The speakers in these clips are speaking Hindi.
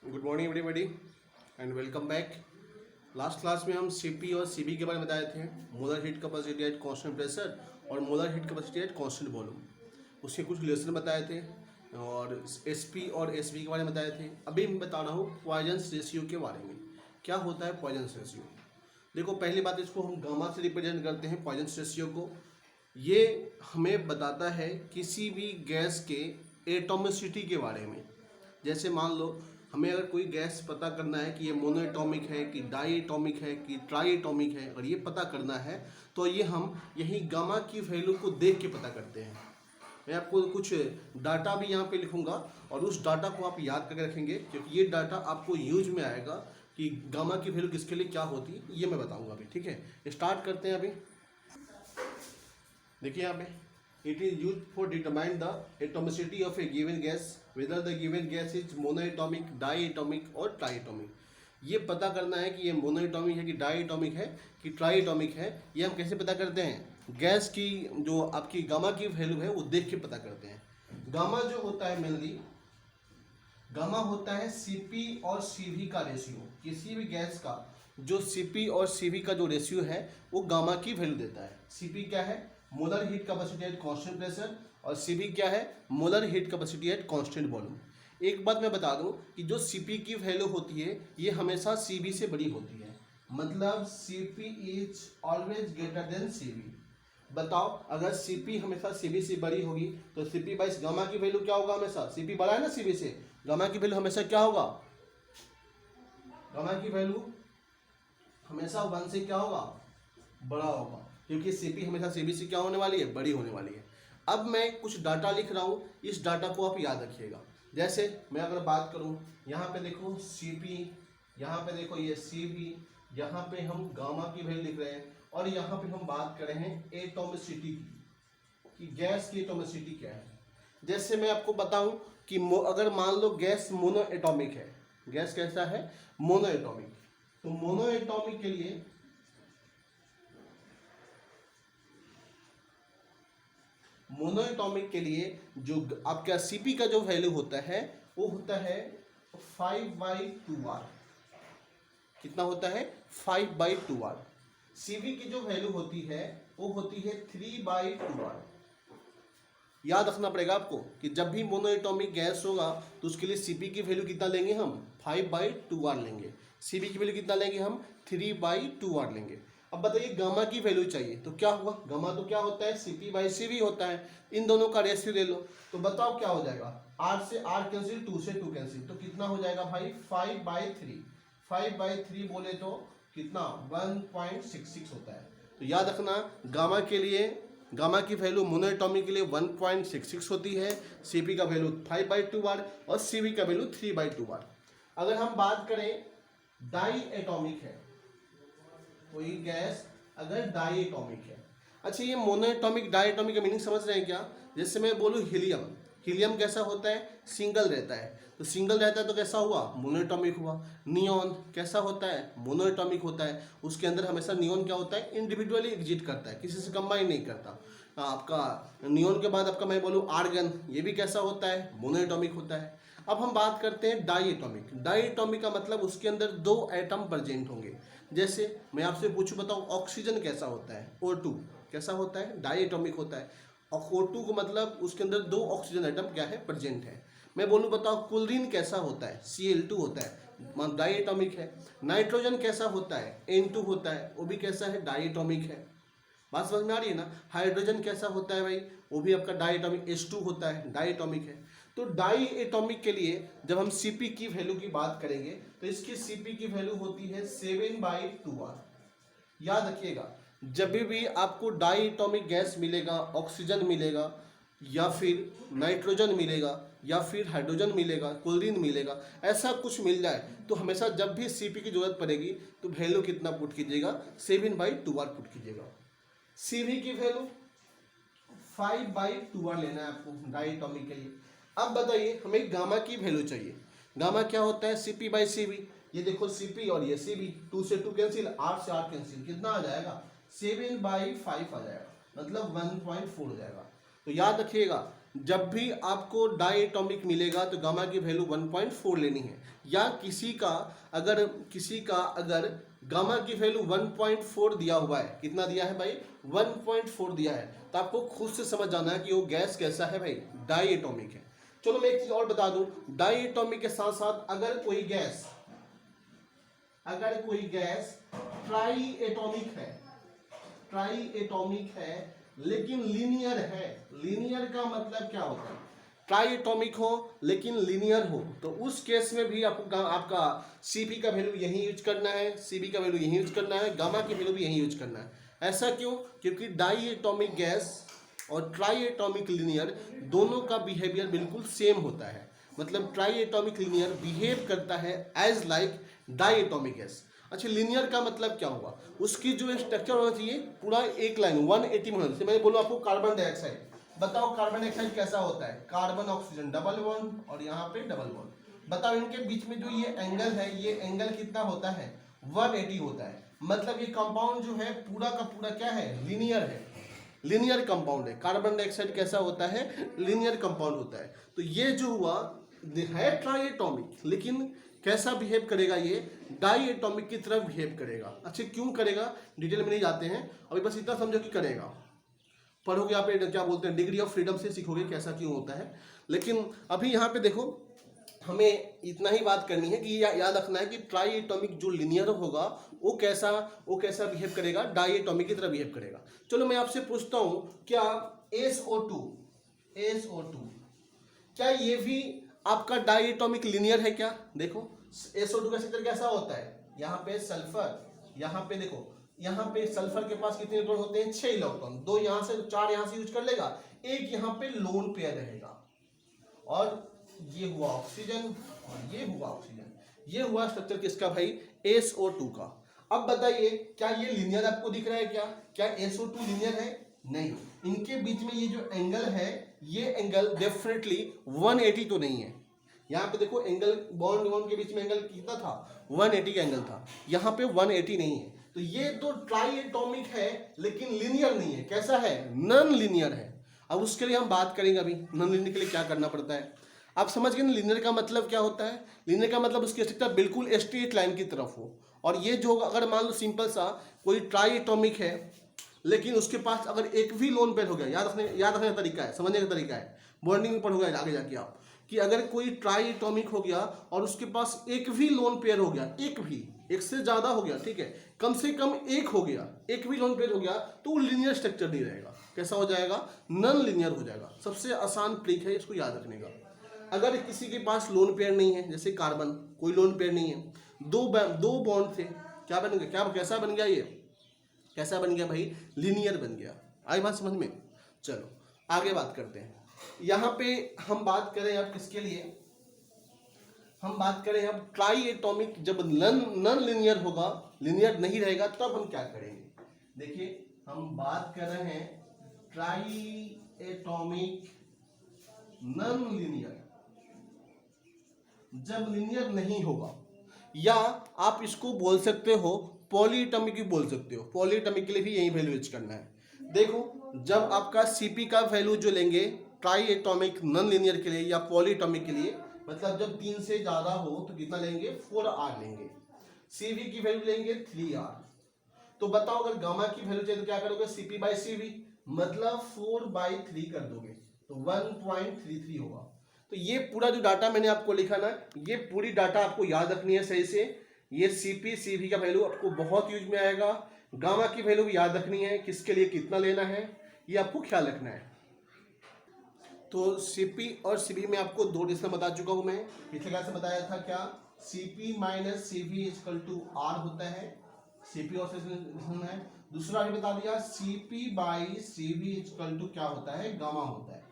Good morning everybody and welcome back. Last class में हम सीपी और सीबी के बारे में बताए थे, molar heat capacity at constant pressure और molar heat capacity at constant volume. उसके कुछ रिलेशन बताए थे और एसपी और एसबी के बारे में बताए थे। अभी मैं बता रहा हूँ पॉइजन्स रेशियो के बारे में। क्या होता है पॉइजन्स रेशियो? देखो, पहली बात, इसको हम गामा से रिप्रेजेंट करते हैं पॉइजन्स रेशियो को। ये हमें बताता है किसी भी गैस के एटॉमिसिटी के बारे में। जैसे मान लो हमें अगर कोई गैस पता करना है कि ये मोनोएटॉमिक है कि डाईएटॉमिक है कि ट्राईएटॉमिक है, और ये पता करना है तो ये हम यही गामा की वैल्यू को देख के पता करते हैं। मैं आपको कुछ डाटा भी यहाँ पे लिखूंगा और उस डाटा को आप याद करके रखेंगे, क्योंकि ये डाटा आपको यूज में आएगा कि गामा की वैल्यू किसके लिए क्या होती है, ये मैं बताऊंगा अभी। ठीक है, स्टार्ट करते हैं अभी। देखिए यहाँ पे, it is used for determine the atomicity of a given gas whether the given gas is monoatomic, diatomic और triatomic। ये पता करना है कि ये मोनोएटॉमिक है कि डाईएटॉमिक है कि ट्राईएटॉमिक है। ये हम कैसे पता करते हैं? गैस की जो आपकी गामा की वैल्यू है वो देख के पता करते हैं। गामा जो होता है मेनली, गामा होता है सीपी और सीवी का रेशियो। किसी भी गैस का जो सीपी और सीवी का जो रेशियो है वो गामा की वैल्यू देता है। सीपी क्या है? Molar heat capacity at constant pressure, और सीबी क्या है? Molar heat capacity at constant volume. एक बात मैं बता दूं कि जो सीपी की वैल्यू होती है ये हमेशा सीबी से बड़ी होती है, मतलब CP is always greater than CB. बताओ, अगर सीपी हमेशा सीबी से बड़ी होगी तो सीपी बाई गामा की वैल्यू क्या होगा? हमेशा सीपी बड़ा है ना सीबी से, गामा की वैल्यू हमेशा क्या होगा? गामा की वैल्यू हमेशा 1 से क्या होगा? बड़ा होगा, क्योंकि सीपी हमेशा सीबी से क्या होने वाली है? बड़ी होने वाली है। अब मैं कुछ डाटा लिख रहा हूँ, इस डाटा को आप याद रखिएगा। जैसे मैं अगर बात करूँ, यहाँ पे देखो सीपी, यहाँ पे देखो ये सीबी, यहाँ पे हम गामा की वैल्यू लिख रहे हैं, और यहाँ पे हम बात कर रहे हैं एटॉमिसिटी की, कि गैस की एटॉमिसिटी क्या है। जैसे मैं आपको बताऊं कि अगर मान लो गैस मोनोएटॉमिक है, गैस कैसा है? मोनोएटॉमिक। तो मोनोएटॉमिक के लिए जो आपका सीपी का जो वैल्यू होता है वो होता है 5/2r। कितना होता है? 5/2r। सीबी की जो वैल्यू होती है वो होती है 3/2r। याद रखना पड़ेगा आपको कि जब भी मोनोएटॉमिक गैस होगा तो उसके लिए सीपी की वैल्यू कितना लेंगे? हम 5/2r लेंगे। सीबी की वैल्यू कितना लेंगे? हम 3/2r लेंगे। अब बताइए, गामा की वैल्यू चाहिए तो क्या हुआ? गामा तो क्या होता है? सीपी बाई सीवी होता है। इन दोनों का रेशियो ले लो तो बताओ क्या हो जाएगा? आर से आर कैंसिल, 2 से 2 कैंसिल, तो कितना हो जाएगा भाई? 5/3। 5/3 बोले तो कितना? 1.66 होता है। तो याद रखना, गामा के लिए, गामा की वैल्यू मोनोएटॉमिक के लिए 1.66 होती है, सीपी का वैल्यू 5/2r और सीवी का वैल्यू 3/2r। अगर हम बात करें डाई एटॉमिक है, कोई गैस अगर डाई एटॉमिक है, अच्छा ये मोनोएटॉमिक डाईएटॉमिक का मीनिंग समझ रहे हैं क्या? जैसे मैं बोलूँ हीलियम, हीलियम कैसा होता है? सिंगल रहता है। तो सिंगल रहता है तो कैसा हुआ? मोनोएटॉमिक हुआ। नियॉन कैसा होता है? मोनोएटॉमिक होता है। उसके अंदर हमेशा नियॉन क्या होता है? इंडिविजुअली एग्जिट करता है, किसी से कंबाइन नहीं करता। आपका नियॉन के बाद आपका मैं बोलूँ आर्गन, ये भी कैसा होता है? मोनोएटॉमिक होता है। अब हम बात करते हैं डाईएटॉमिक। डाईएटॉमिक का मतलब उसके अंदर 2 एटम प्रेजेंट होंगे। जैसे मैं आपसे पूछूं, बताओ ऑक्सीजन कैसा होता है? O2 कैसा होता है? डाईएटॉमिक होता है। और O2 को मतलब उसके अंदर 2 ऑक्सीजन एटम क्या है? प्रेजेंट है। मैं बोलूं बताओ क्लोरीन कैसा होता है? Cl2 होता है, डाईएटॉमिक है। नाइट्रोजन कैसा होता है? N2 होता है, वो भी कैसा है? डाईएटॉमिक है। बात समझ में आ रही है ना? हाइड्रोजन कैसा होता है भाई? वो भी आपका डाईएटॉमिक, H2 होता है, डाईएटॉमिक है। तो डाईएटॉमिक के लिए जब हम सीपी की वैल्यू की बात करेंगे तो इसकी सीपी की वैल्यू होती है 7/2r। याद रखिएगा, जब भी आपको डाईएटॉमिक गैस मिलेगा, ऑक्सीजन मिलेगा या फिर नाइट्रोजन मिलेगा या फिर हाइड्रोजन मिलेगा, क्लोरीन मिलेगा, ऐसा कुछ मिल जाए तो हमेशा जब भी सीपी की जरूरत पड़ेगी तो वैल्यू कितना पुट कीजिएगा? 7/2r पुट कीजिएगा। सीवी की वैल्यू 5/2r लेना है आपको डाईएटॉमिक के लिए। अब बताइए, हमें गामा की वैल्यू चाहिए। गामा क्या होता है? CP by CV. ये देखो सीपी और ये सीबी, 2 से 2 कैंसिल, 8 से 8 कैंसिल, कितना आ जाएगा? 7/5 आ जाएगा, मतलब 1.4 हो जाएगा। तो याद रखिएगा, जब भी आपको डाई एटॉमिक मिलेगा तो गामा की वैल्यू 1.4 लेनी है, या किसी का अगर गामा की वैल्यू 1.4 दिया हुआ है, कितना दिया है भाई 1.4 दिया है, तो आपको खुद से समझ जाना है कि वो गैस कैसा है भाई, डाई एटॉमिक है। चलो मैं एक चीज और बता दूं, डाई एटॉमिक के साथ साथ अगर कोई गैस ट्राई एटॉमिक है लेकिन लीनियर है, लीनियर का मतलब क्या होता है, ट्राई एटॉमिक हो लेकिन लीनियर हो, तो उस केस में भी आपका Cp का वैल्यू यही यूज करना है, Cv का वैल्यू यही यूज करना है, गामा की वैल्यू भी यही यूज करना है। ऐसा क्यों? क्योंकि डाई एटॉमिक गैस और ट्राई एटॉमिक लीनियर दोनों का बिहेवियर बिल्कुल सेम होता है। मतलब ट्राई एटॉमिक लीनियर बिहेव करता है as like diatomic gas. अच्छा, लीनियर का मतलब क्या हुआ, उसकी जो स्ट्रक्चर होना चाहिए पूरा एक लाइन 180 में होना चाहिए। मैं बोलूँ आपको कार्बन डाइऑक्साइड, बताओ कार्बन डाइऑक्साइड कैसा होता है, कार्बन ऑक्सीजन डबल बॉन्ड और यहाँ पे डबल बॉन्ड। बताओ इनके बीच में जो ये एंगल है, ये एंगल कितना होता है 180 होता है। मतलब ये कंपाउंड जो है पूरा का पूरा क्या है, लीनियर है, लीनियर कंपाउंड है। कार्बन डाइऑक्साइड कैसा होता है, लीनियर कंपाउंड होता है। तो ये जो हुआ है ट्राई एटॉमिक, लेकिन कैसा बिहेव करेगा, ये डाई एटॉमिक की तरह बिहेव करेगा। अच्छा क्यों करेगा, डिटेल में नहीं जाते हैं, अभी बस इतना समझो कि करेगा। पढ़ोगे आप क्या बोलते हैं, डिग्री ऑफ फ्रीडम से सीखोगे कैसा क्यों होता है। लेकिन अभी यहाँ पे देखो, हमें इतना ही बात करनी है कि याद रखना है कि ट्राई एटॉमिक जो लीनियर होगा वो कैसा बिहेव करेगा, डाई एटॉमिक की तरह बिहेव करेगा। चलो मैं आपसे पूछता हूँ, क्या SO2 क्या ये भी आपका डाई एटॉमिक लीनियर है क्या? देखो SO2 का स्ट्रक्चर कैसा होता है, यहाँ पे सल्फर, यहाँ पे देखो, यहाँ पे सल्फर के पास कितने इलेक्ट्रॉन होते हैं, 6 इलेक्ट्रॉन, 2 यहाँ से 4 यहाँ से यूज कर लेगा, एक यहाँ पे लोन पेयर रहेगा, और ये हुआ ऑक्सीजन और ये हुआ ऑक्सीजन। ये हुआ स्ट्रक्चर किसका भाई, SO2 का। अब बताइए क्या ये लीनियर आपको दिख रहा है क्या SO2 लीनियर है? नहीं, इनके बीच में ये जो एंगल है, ये एंगल डेफिनेटली 180 तो नहीं है। यहाँ पे देखो एंगल बॉन्ड के बीच में एंगल कितना था, 180 का एंगल था, यहाँ पे 180 नहीं है। तो ये तो ट्राई एटॉमिक है लेकिन लीनियर नहीं है, कैसा है, नॉन लीनियर है। अब उसके लिए हम बात करेंगे अभी नॉन लीनियर के लिए क्या करना पड़ता है। आप समझ गए ना लीनियर का मतलब क्या होता है। लीनियर का मतलब उसकी स्ट्रक्चर बिल्कुल स्ट्रेट लाइन की तरफ हो, और ये जो अगर मान लो सिंपल सा कोई ट्राई एटॉमिक है लेकिन उसके पास अगर एक भी लोन पेयर हो गया, याद रखने का तरीका है, समझने का तरीका है, बॉन्डिंग में पढ़ोगे आगे जाके आप, कि अगर कोई ट्राई एटॉमिक हो गया और उसके पास एक भी लोन पेयर हो गया, एक से ज्यादा हो गया, ठीक है, कम से कम एक हो गया, एक भी लोन पेयर हो गया, तो वो लीनियर स्ट्रक्चर नहीं रहेगा। कैसा हो जाएगा, नॉन लीनियर हो जाएगा। सबसे आसान ट्रिक है इसको याद रखने का। अगर किसी के पास लोन पेयर नहीं है, जैसे कार्बन कोई लोन पेयर नहीं है, दो बॉन्ड थे, क्या बन गया, कैसा बन गया, ये कैसा बन गया भाई, लीनियर बन गया। आई बात समझ में? चलो आगे बात करते हैं। यहाँ पे हम बात करें अब किसके लिए, हम बात करें अब ट्राई एटॉमिक, जब नॉन लीनियर होगा, लीनियर नहीं रहेगा, तब हम क्या करेंगे। देखिए हम बात कर रहे हैं ट्राई एटॉमिक नॉन लीनियर, जब लीनियर नहीं होगा, या आप इसको बोल सकते हो पॉलीएटॉमिक भी बोल सकते हो। पॉलीएटॉमिक के लिए भी यही वैल्यू यूज करना है। देखो जब आपका Cp का वैल्यू जो लेंगे ट्राई एटॉमिक नॉन लीनियर के लिए या पॉलीएटॉमिक के लिए, मतलब जब 3 से ज्यादा हो तो कितना लेंगे, 4R लेंगे। Cv की वैल्यू लेंगे 3R। तो बताओ अगर गामा की वैल्यू चाहिए तो क्या करोगे, Cp/Cv मतलब 4/3 कर दोगे तो 1.33 होगा। तो ये पूरा जो डाटा मैंने आपको लिखा ना, ये पूरी डाटा आपको याद रखनी है सही से। ये Cp/Cv का वैल्यू आपको बहुत यूज में आएगा। गामा की वैल्यू भी याद रखनी है, किसके लिए कितना लेना है, ये आपको ख्याल रखना है। तो Cp और Cv में आपको 2 डिस्टेंस बता चुका हूं मैं, पिछले क्लास में बताया था क्या, Cp-Cv = R होता है, Cp और Cv है। दूसरा भी बता दिया Cp/Cv = क्या होता है, गामा होता है।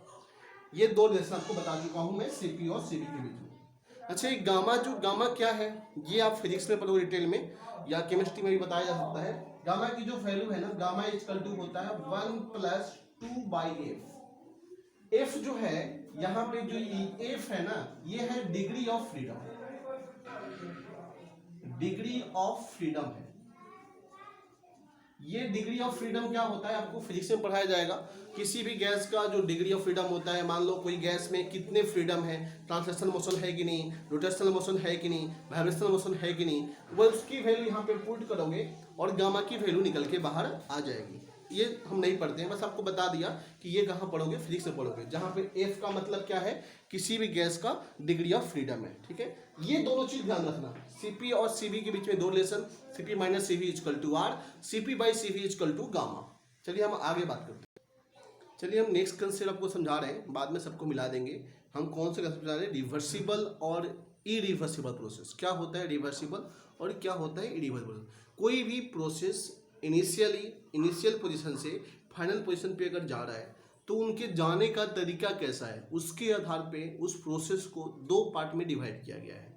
ये 2 रिलेशन आपको बता चुका हूं मैं Cp और Cv के बीच में। अच्छा ये गामा क्या है, ये आप फिजिक्स में पढ़ोगे डिटेल में, या केमिस्ट्री में भी बताया जा सकता है। गामा की जो वैल्यू है ना, गामा = होता है 1 + 2/f। f जो है यहाँ पे जो f है ना, ये है degree of freedom, degree of freedom है। ये डिग्री ऑफ फ्रीडम क्या होता है आपको फिजिक्स में पढ़ाया जाएगा। किसी भी गैस का जो डिग्री ऑफ फ्रीडम होता है, मान लो कोई गैस में कितने फ्रीडम है, ट्रांसलेशनल मोशन है कि नहीं, रोटेशनल मोशन है कि नहीं, वाइब्रेशनल मोशन है कि नहीं, वो उसकी वैल्यू यहाँ पे पुट करोगे और गामा की वैल्यू निकल के बाहर आ जाएगी। ये हम नहीं पढ़ते हैं, बस आपको बता दिया कि ये कहाँ पढ़ोगे, फिजिक्स में पढ़ोगे, जहाँ पे एफ का मतलब क्या है, किसी भी गैस का डिग्री ऑफ फ्रीडम है। ठीक है, ये दोनों चीज ध्यान रखना, सीपी और सीवी के बीच में दो relation, CP minus CV equal to R, CP by CV equal to gamma. चलिए हम आगे बात करते हैं। चलिए हम नेक्स्ट कंसेप्ट आपको समझा रहे हैं, बाद में सबको मिला देंगे। हम कौन से कंसेप्ट समझा रहे हैं, रिवर्सिबल और इरिवर्सिबल प्रोसेस। क्या होता है रिवर्सिबल और क्या होता है इरिवर्सिबल। कोई भी प्रोसेस इनिशियल पोजीशन से फाइनल पोजीशन पे अगर जा रहा है तो उनके जाने का तरीका कैसा है, उसके आधार पे उस प्रोसेस को दो पार्ट में डिवाइड किया गया है।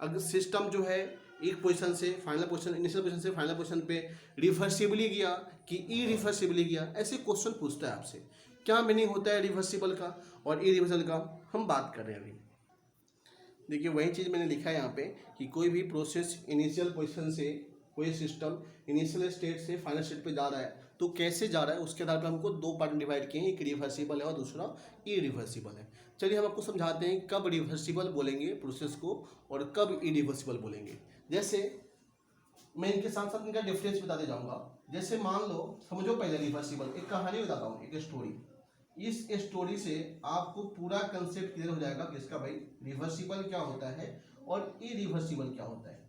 अगर सिस्टम जो है एक पोजीशन से फाइनल पोजीशन, इनिशियल पोजीशन से फाइनल पोजीशन पे रिवर्सिबली गया कि इरिवर्सिबली गया, ऐसे क्वेश्चन पूछता है आपसे। क्या मीनिंग होता है रिवर्सिबल का और इरिवर्सिबल का, हम बात कर रहे हैं अभी। देखिए वही चीज़ मैंने लिखा है यहाँ पे कि कोई भी प्रोसेस इनिशियल पोजीशन से, कोई सिस्टम इनिशियल स्टेट से फाइनल स्टेट पे जा रहा है तो कैसे जा रहा है, उसके आधार पर हमको दो पार्ट में डिवाइड किए हैं, एक रिवर्सिबल है और दूसरा इरिवर्सिबल है। चलिए हम आपको समझाते हैं कब रिवर्सिबल बोलेंगे प्रोसेस को और कब इरिवर्सिबल बोलेंगे। जैसे मैं इनके साथ साथ इनका डिफरेंस बताते जाऊंगा। जैसे मान लो, समझो पहले रिवर्सिबल, एक कहानी बताता हूँ, एक स्टोरी। इस स्टोरी से आपको पूरा कंसेप्ट क्लियर हो जाएगा कि इसका भाई रिवर्सिबल क्या होता है और इरिवर्सिबल क्या होता है।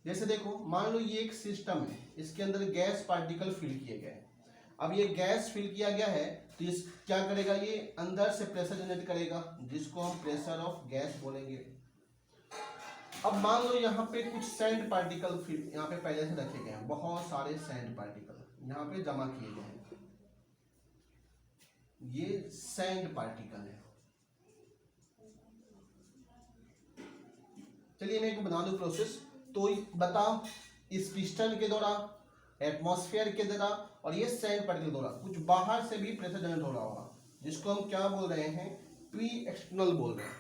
जैसे देखो, मान लो ये एक सिस्टम है, इसके अंदर गैस पार्टिकल फिल किए गए हैं। अब ये गैस फिल किया गया है तो इस क्या करेगा, ये अंदर से प्रेशर जनरेट करेगा जिसको हम प्रेशर ऑफ गैस बोलेंगे। अब मान लो यहाँ पे कुछ सैंड पार्टिकल फिल यहाँ पे पहले से रखे गए हैं, बहुत सारे सैंड पार्टिकल यहाँ पे जमा किए गए हैं, ये सैंड पार्टिकल है। चलिए मैं एक बना दूं प्रोसेस, तो बताओ इस पिस्टन के द्वारा, एटमॉस्फेयर के द्वारा और ये सैंड पार्टिकल द्वारा कुछ बाहर से भी प्रेशर जनरेट हो रहा होगा, जिसको हम क्या बोल रहे हैं, पी एक्सटर्नल बोल रहे हैं।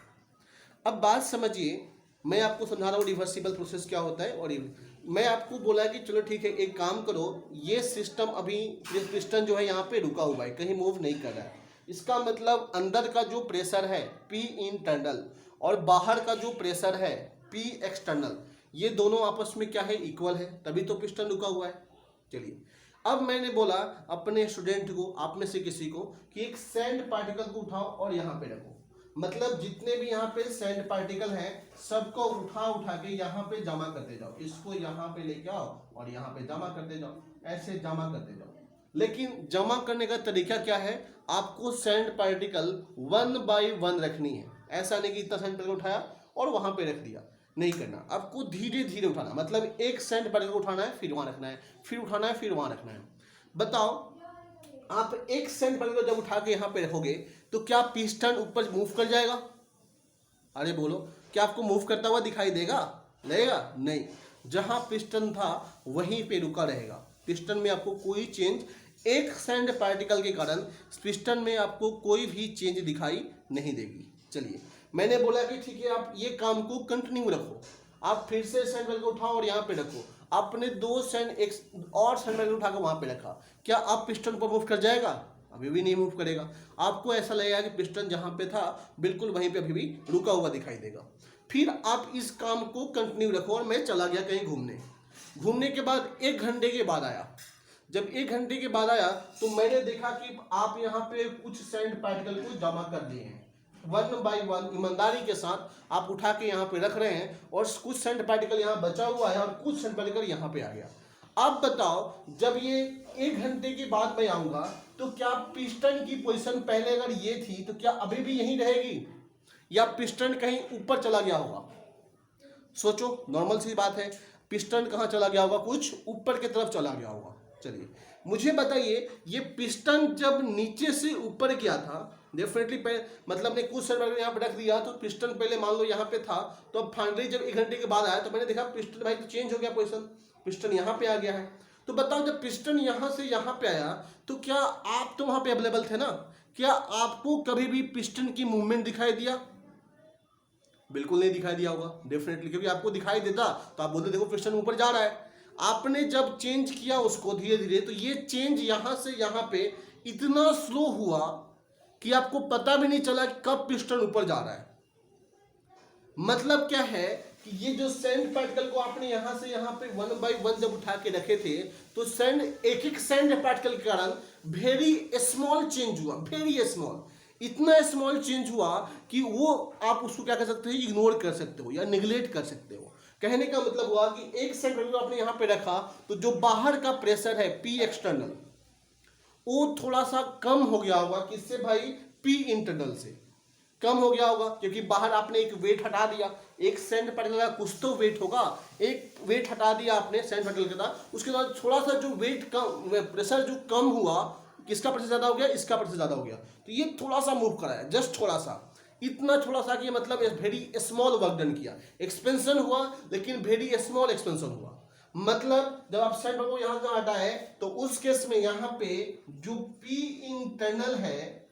अब बात समझिए, मैं आपको समझा रहा हूँ रिवर्सिबल प्रोसेस क्या होता है। और मैं आपको बोला कि चलो ठीक है, एक काम करो, ये सिस्टम अभी ये पिस्टन जो है यहाँ पे रुका हुआ है, कहीं मूव नहीं कर रहा है। इसका मतलब अंदर का जो प्रेशर है पी इंटरनल और बाहर का जो प्रेशर है पी एक्सटर्नल, ये दोनों आपस में क्या है, इक्वल है, तभी तो पिस्टन रुका हुआ है। चलिए अब मैंने बोला अपने स्टूडेंट को, आप में से किसी को, कि एक सैंड पार्टिकल को उठाओ और यहाँ पे रखो। मतलब जितने भी यहाँ पे सैंड पार्टिकल हैं सबको उठा के यहाँ पे जमा करते जाओ, इसको यहाँ पे लेके आओ और यहाँ पे जमा करते जाओ, ऐसे जमा करते जाओ। लेकिन जमा करने का तरीका क्या है, आपको सैंड पार्टिकल 1 बाई 1 रखनी है। ऐसा नहीं कि इतना सैंड पार्टिकल उठाया और वहां पे रख दिया, नहीं करना। आपको धीरे धीरे उठाना, मतलब एक सैंड पार्टिकल उठाना है, फिर वहां रखना है, फिर उठाना है, फिर वहां रखना है। बताओ, आप एक सैंड पार्टिकल जब उठा के यहाँ पे रखोगे तो क्या पिस्टन ऊपर मूव कर जाएगा? अरे बोलो, क्या आपको मूव करता हुआ दिखाई देगा? लगेगा? नहीं। जहां पिस्टन था वहीं पे रुका रहेगा। पिस्टन में आपको कोई चेंज, एक सैंड पार्टिकल के कारण पिस्टन में आपको कोई भी चेंज दिखाई नहीं देगी। चलिए मैंने बोला कि ठीक है, आप ये काम को कंटिन्यू रखो, आप फिर से सैंड पार्टिकल उठाओ और यहाँ पे रखो। आपने दो सैंड, एक और सैंड पार्टिकल उठा कर वहां पे रखा, क्या आप पिस्टन पर मूव कर जाएगा? अभी भी नहीं मूव करेगा। आपको ऐसा लगेगा कि पिस्टन जहां पे था बिल्कुल वहीं पे अभी भी रुका हुआ दिखाई देगा। फिर आप इस काम को कंटिन्यू रखो। और मैं चला गया कहीं घूमने, घूमने के बाद 1 घंटे के बाद आया। जब 1 घंटे के बाद आया तो मैंने देखा कि आप यहाँ पे कुछ सैंड पार्टिकल को जमा कर दिए हैं, 1 बाई 1 ईमानदारी के साथ आप उठा के यहाँ पे रख रहे हैं, और कुछ सैंड पार्टिकल यहाँ बचा हुआ है और कुछ सैंड पार्टिकल यहाँ पे आ गया। अब बताओ, जब ये 1 घंटे के बाद मैं आऊंगा तो क्या पिस्टन की पोजीशन पहले अगर ये थी तो क्या अभी भी यहीं रहेगी, या पिस्टन कहीं ऊपर चला गया होगा? सोचो, नॉर्मल सी बात है, पिस्टन कहाँ चला गया होगा? कुछ ऊपर की तरफ चला गया होगा। चलिए मुझे बताइए, ये पिस्टन जब नीचे से ऊपर गया था, डेफिनेटली मतलब ने कुछ सैंड यहाँ पे रख दिया, तो पिस्टन पहले मान लो यहाँ पे था, तो अब फाइनली जब 1 घंटे के बाद आया तो मैंने देखा पिस्टन भाई तो चेंज हो गया पोजीशन, पिस्टन यहाँ पे आ गया है। तो बताओ, जब पिस्टन यहाँ से यहाँ पे आया तो क्या आप तो वहाँ पे अवेलेबल थे ना? क्या आपको कभी भी पिस्टन की मूवमेंट दिखाई दिया? बिल्कुल नहीं दिखाई दिया होगा डेफिनेटली, क्योंकि आपको दिखाई देता तो आप बोलते देखो पिस्टन ऊपर जा रहा है। आपने जब चेंज किया उसको धीरे धीरे, तो ये चेंज यहां से यहां पे इतना स्लो हुआ कि आपको पता भी नहीं चला कि कब पिस्टन ऊपर जा रहा है। मतलब क्या है कि ये जो सैंड पार्टिकल को आपने यहां से यहां पे 1 बाय 1 जब उठा के रखे थे, तो सैंड एक एक सैंड पार्टिकल के कारण वेरी स्मॉल चेंज हुआ, वेरी स्मॉल, इतना स्मॉल चेंज हुआ कि वो आप उसको क्या कर सकते हो, इग्नोर कर सकते हो या निगलेक्ट कर सकते हो। कहने का मतलब हुआ कि एक सैंड पार्टिकल आपने यहां पे रखा, तो जो बाहर का प्रेशर है पी एक्सटर्नल, वो थोड़ा सा कम हो गया होगा, किससे भाई, पी इंटरनल से कम हो गया होगा, क्योंकि बाहर आपने एक वेट हटा दिया। एक सैंड पार्टिकल का कुछ तो वेट होगा, एक वेट हटा दिया आपने सैंड पार्टिकल का, उसके बाद थोड़ा सा जो वेट कम, प्रेशर जो कम हुआ, किसका प्रेशर ज्यादा हो गया, इसका प्रेशर ज्यादा हो गया, तो ये थोड़ा सा मूव करा है, जस्ट थोड़ा सा, इतना थोड़ा सा कि मतलब वेरी स्मॉल वर्क डन किया, एक्सपेंशन हुआ लेकिन वेरी स्मॉल एक्सपेंशन हुआ। मतलब जब आप सैंड को यहां से हटाए, तो उस केस में यहां पे जो पी इंटरनल है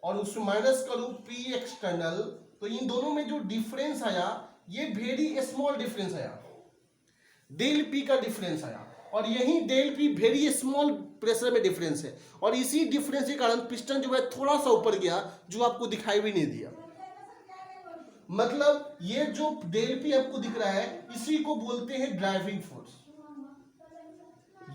और उसमें माइनस करूं पी एक्सटर्नल, तो इन दोनों में जो डिफरेंस आया, ये वेरी स्मॉल डिफरेंस आया, डेल पी का डिफरेंस आया, और यही del P very small pressure में डिफरेंस है, और इसी डिफरेंस के कारण पिस्टन जो है थोड़ा सा ऊपर गया, जो आपको दिखाई भी नहीं दिया। मतलब ये जो डेल पी आपको दिख रहा है, इसी को बोलते हैं ड्राइविंग फोर्स।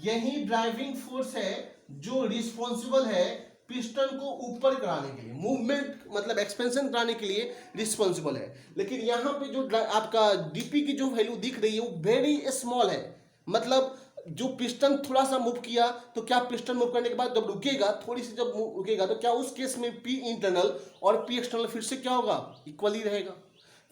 यही ड्राइविंग फोर्स है जो रिस्पॉन्सिबल है पिस्टन को ऊपर कराने के लिए, मूवमेंट मतलब एक्सपेंशन कराने के लिए रिस्पॉन्सिबल है। लेकिन यहाँ पे जो आपका डीपी की जो वैल्यू दिख रही है वो वेरी स्मॉल है। मतलब जो पिस्टन थोड़ा सा मूव किया, तो क्या पिस्टन मूव करने के बाद जब रुकेगा, थोड़ी सी जब रुकेगा, तो क्या उस केस में पी इंटरनल और पी एक्सटर्नल फिर से क्या होगा, इक्वली रहेगा।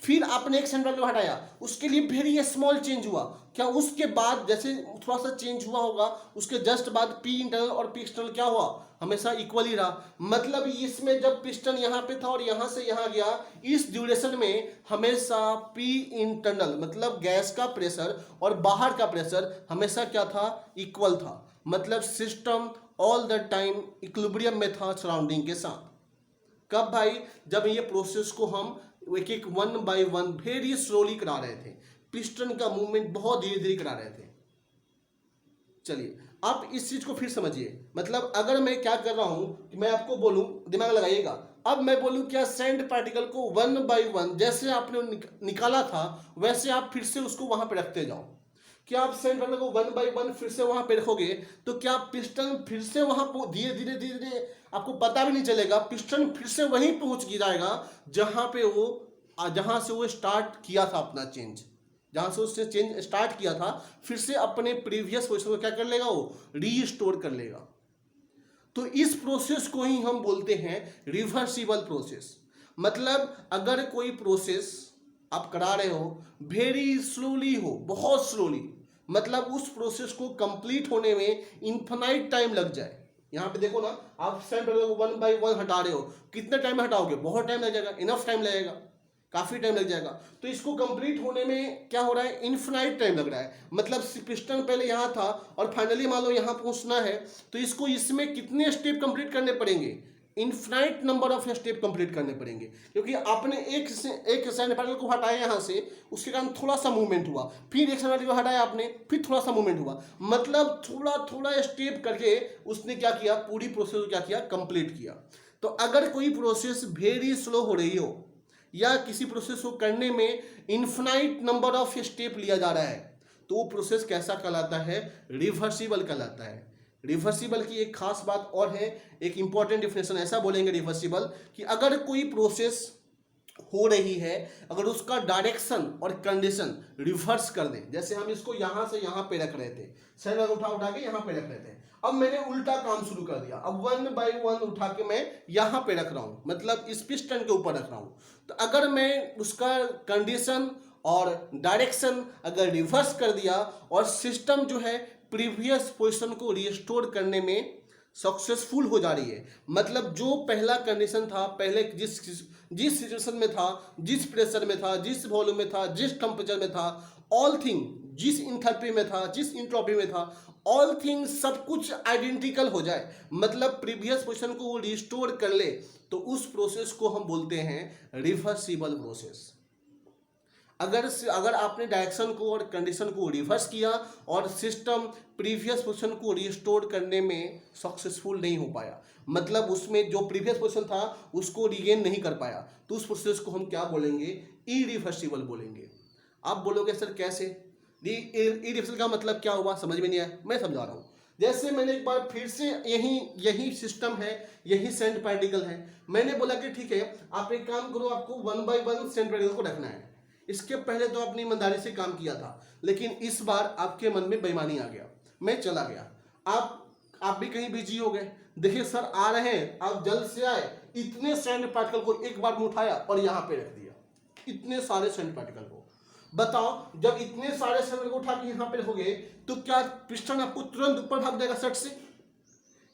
फिर आपने एक सेंट्रल को हटाया, उसके लिए वेरी स्मॉल चेंज हुआ, क्या उसके बाद जैसे थोड़ा सा चेंज हुआ होगा, उसके जस्ट बाद पी इंटरनल और पी एक्सटर्नल क्या हुआ, हमेशा इक्वली रहा। मतलब इसमें जब पिस्टन यहां पे था और यहां से यहां गया, इस ड्यूरेशन में हमेशा पी इंटरनल मतलब गैस का प्रेशर और बाहर का प्रेशर हमेशा क्या था, इक्वल था। मतलब system all the time equilibrium में था सराउंडिंग के साथ। कब भाई, जब ये प्रोसेस को हम एक एक 1 बाय 1 वेरी स्लोली करा रहे थे, पिस्टन का मूवमेंट बहुत धीरे धीरे करा रहे थे। चलिए आप इस चीज को फिर समझिए। मतलब अगर मैं क्या कर रहा हूं कि मैं आपको बोलूं, दिमाग लगाइएगा, अब मैं बोलूं क्या सैंड पार्टिकल को 1 बाय 1 जैसे आपने निकाला था, वैसे आप फिर से उसको वहां पे रखते जाओ। क्या आप सैंड पार्टिकल को 1 बाय 1 फिर से वहां पे रखोगे, तो क्या पिस्टन फिर से वहां धीरे धीरे धीरे धीरे, आपको पता भी नहीं चलेगा, पिस्टन फिर से वहीं पहुंच जाएगा जहां से वो स्टार्ट किया था अपना चेंज, जहां से उसने चेंज स्टार्ट किया था, फिर से अपने प्रीवियस पोजीशन को क्या कर लेगा, वो रीस्टोर कर लेगा। तो इस प्रोसेस को ही हम बोलते हैं रिवर्सिबल प्रोसेस। मतलब अगर कोई प्रोसेस आप करा रहे हो, वेरी स्लोली हो, बहुत स्लोली, मतलब उस प्रोसेस को कंप्लीट होने में इन्फिनाइट टाइम लग जाए। यहां पे देखो ना, आप सेंटर 1 बाय 1 हटा रहे हो, कितने टाइम में हटाओगे, बहुत टाइम लग जाएगा, इनफ टाइम लगेगा, काफी टाइम लग जाएगा। तो इसको कंप्लीट होने में क्या हो रहा है, इन्फिनाइट टाइम लग रहा है। मतलब पिस्टन पहले यहां था और फाइनली मान लो यहां पहुंचना है, तो इसको इसमें कितने स्टेप कंप्लीट करने पड़ेंगे, infinite number of step complete करने पड़ेंगे, क्योंकि आपने एक सैंड पार्टिकल को हटाया यहां से, उसके कारण थोड़ा सा मूवमेंट हुआ, फिर एक सैंड पार्टिकल को हटाया आपने, फिर थोड़ा सा मूवमेंट हुआ। मतलब थोड़ा थोड़ा स्टेप करके उसने क्या किया, पूरी प्रोसेस को क्या किया, कंप्लीट किया। तो अगर कोई प्रोसेस वेरी स्लो हो रही हो या किसी प्रोसेस को करने में इन्फिनाइट नंबर ऑफ स्टेप लिया जा रहा है, तो वो प्रोसेस कैसा कहलाता है, रिवर्सिबल कहलाता है। रिवर्सिबल की एक खास बात और है, एक इंपॉर्टेंट डिफिनेशन ऐसा बोलेंगे रिवर्सिबल, कि अगर कोई प्रोसेस हो रही है, अगर उसका डायरेक्शन और कंडीशन रिवर्स कर दें, जैसे हम इसको यहां से यहां पे रख रहे थे, सैंड उठा के यहां पे रख रहे थे, अब मैंने उल्टा काम शुरू कर दिया, अब 1 बाय 1 उठा के मैं यहां पे रख रहा हूं, मतलब इस पिस्टन के ऊपर रख रहा हूं। तो अगर मैं उसका कंडीशन और डायरेक्शन अगर रिवर्स कर दिया और सिस्टम जो है प्रीवियस पोजीशन को रिस्टोर करने में सक्सेसफुल हो जा रही है, मतलब जो पहला कंडीशन था, पहले जिस सिचुएशन में था, जिस प्रेशर में था, जिस वॉल्यूम में था, जिस टेम्परेचर में था, ऑल थिंग, जिस इंथैल्पी में था, जिस इंट्रोपी में था, ऑल थिंग सब कुछ आइडेंटिकल हो जाए, मतलब प्रीवियस पोजीशन को वो रिस्टोर कर ले, तो उस प्रोसेस को हम बोलते हैं रिवर्सिबल प्रोसेस। अगर आपने डायरेक्शन को और कंडीशन को रिवर्स किया और सिस्टम प्रीवियस पोजीशन को रिस्टोर करने में सक्सेसफुल नहीं हो पाया, मतलब उसमें जो प्रीवियस पोजीशन था उसको रिगेन नहीं कर पाया, तो उस प्रोसेस को हम क्या बोलेंगे? इरिवर्सिबल बोलेंगे। आप बोलोगे सर कैसे? इरिवर्सिबल का मतलब क्या हुआ, समझ में नहीं आया, मैं समझा रहा हूँ। जैसे मैंने एक बार फिर से यही सिस्टम है, यही सेंट पार्टिकल है, मैंने बोला कि ठीक है आप एक काम करो, आपको 1 by 1 सेंट पार्टिकल को रखना है। इसके पहले तो आपने ईमानदारी से काम किया था, लेकिन इस बार आपके मन में बेईमानी आ गया, मैं चला गया, आप भी कहीं बिजी हो गए। देखिए सर आ रहे हैं, आप जल्द से आए, इतने सेंट पार्टिकल को एक बार में उठाया और यहाँ पे रख दिया, इतने सारे सेंट पार्टिकल को। बताओ जब इतने सारे सेंट को उठा के यहाँ पे रखोगे तो क्या पिस्टन आपको तुरंत ऊपर भाग जाएगा सट से?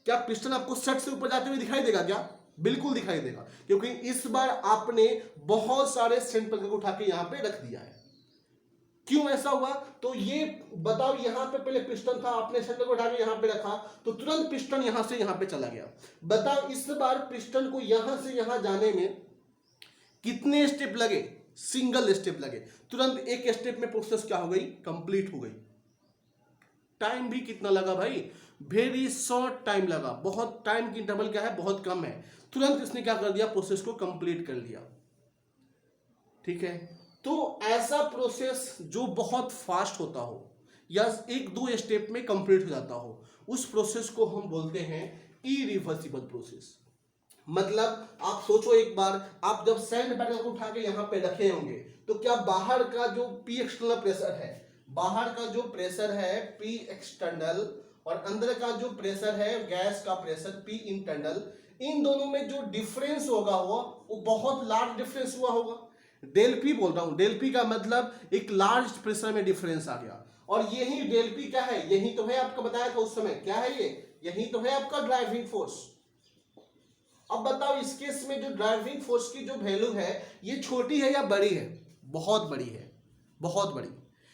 क्या पिस्टन आपको सट से ऊपर जाते हुए दिखाई देगा क्या? बिल्कुल दिखाई देगा, क्योंकि इस बार आपने बहुत सारे सेंट पार्टिकल को उठा के यहाँ पे रख दिया है। क्यों ऐसा हुआ? तो ये बताओ, यहाँ पे पहले पिस्टन था, आपने सेंटर को उठा के यहाँ पे रखा तो तुरंत पिस्टन यहाँ से यहाँ पे चला गया। बताओ इस बार पिस्टन को यहाँ से यहाँ जाने में कितने स्टेप लगे? सिंगल स्टेप लगे, तुरंत एक स्टेप में प्रोसेस क्या हो गई? कंप्लीट हो गई। टाइम भी कितना लगा भाई? वेरी शॉर्ट टाइम लगा, बहुत टाइम की इंटरवल क्या है? बहुत कम है, तुरंत इसने क्या कर दिया? प्रोसेस को कंप्लीट कर लिया। ठीक है, तो ऐसा प्रोसेस जो बहुत फास्ट होता हो या 1-2 स्टेप में कंप्लीट हो जाता हो, उस प्रोसेस को हम बोलते हैं इरिवर्सिबल प्रोसेस। मतलब आप सोचो एक बार, आप जब सैंड पार्टिकल को उठा के यहाँ पे रखे होंगे तो क्या बाहर का जो पी एक्सटर्नल प्रेशर है, बाहर का जो प्रेशर है पी एक्सटर्नल और अंदर का जो प्रेशर है गैस का प्रेशर पी इंटरनल, इन दोनों में जो डिफरेंस होगा वो बहुत लार्ज डिफरेंस हुआ होगा। डेल पी बोल रहा हूं, डेल पी का मतलब एक लार्ज प्रेशर में डिफरेंस आ गया, और यही डेल पी क्या है? यही तो है, आपको बताया था उस समय, क्या है ये? यही तो है आपका ड्राइविंग फोर्स। अब बताओ इस केस में जो ड्राइविंग फोर्स की जो वैल्यू है ये छोटी है या बड़ी है? बहुत बड़ी है, बहुत बड़ी,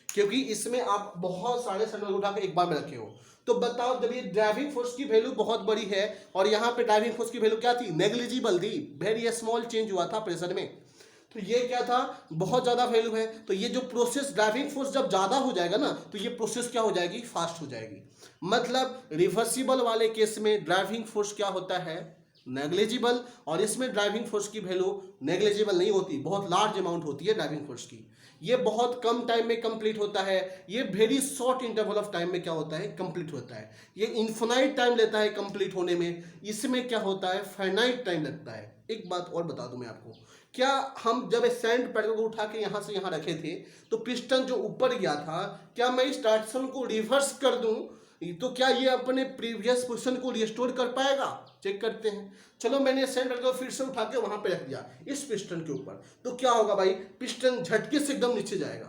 क्योंकि इसमें आप बहुत सारे सेंटर उठा के एक बार में रखे हो। तो बताओ जब ये ड्राइविंग फोर्स की वैल्यू बहुत बड़ी है और यहाँ पे ड्राइविंग फोर्स की वैल्यू क्या थी? नेग्लिजिबल थी, वेरी स्मॉल चेंज हुआ था प्रेशर में, तो ये क्या था? बहुत ज्यादा वैल्यू है। तो ये जो प्रोसेस ड्राइविंग फोर्स जब ज्यादा हो जाएगा ना तो ये प्रोसेस क्या हो जाएगी? फास्ट हो जाएगी। मतलब रिवर्सिबल वाले केस में ड्राइविंग फोर्स क्या होता है? नेग्लिजिबल, और इसमें ड्राइविंग फोर्स की वैल्यू नेग्लिजिबल नहीं होती, बहुत लार्ज अमाउंट होती है ड्राइविंग फोर्स की। ये बहुत कम टाइम में कंप्लीट होता है, ये very short interval of time में क्या होता है? कंप्लीट होता है। ये इन्फिनाइट टाइम लेता है कंप्लीट होने में, इसमें क्या होता है? फाइनाइट टाइम लगता है। एक बात और बता दूं मैं आपको, क्या हम जब सैंड पार्टिकल को उठा के यहाँ से यहाँ रखे थे तो पिस्टन जो ऊपर गया था, क्या मैं इस डायरेक्शन को रिवर्स कर दूं तो क्या ये अपने प्रीवियस पोजीशन को रिस्टोर कर पाएगा? चेक करते हैं। चलो मैंने सैंड पार्टिकल को फिर से उठा के वहां पे रख दिया इस पिस्टन के ऊपर, तो क्या होगा भाई? पिस्टन झटके से एकदम नीचे जाएगा,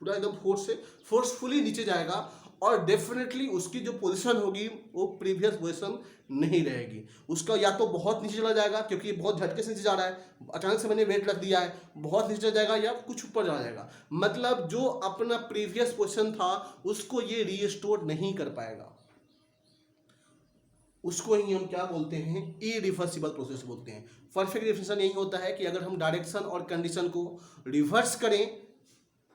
पूरा एकदम फोर्सफुली नीचे जाएगा, और डेफिनेटली उसकी जो पोजीशन होगी वो प्रीवियस पोजीशन नहीं रहेगी। उसका या तो बहुत नीचे चला जाएगा क्योंकि बहुत झटके से नीचे जा रहा है, अचानक से मैंने वेट रख दिया है, बहुत नीचे चला जाएगा, या कुछ ऊपर चला जाएगा। मतलब जो अपना प्रीवियस पोजीशन था उसको ये रीस्टोर नहीं कर पाएगा। उसको ही हम क्या बोलते हैं? इरिवर्सिबल प्रोसेस बोलते हैं। परफेक्ट डेफिनेशन यही होता है कि अगर हम डायरेक्शन और कंडीशन को रिवर्स करें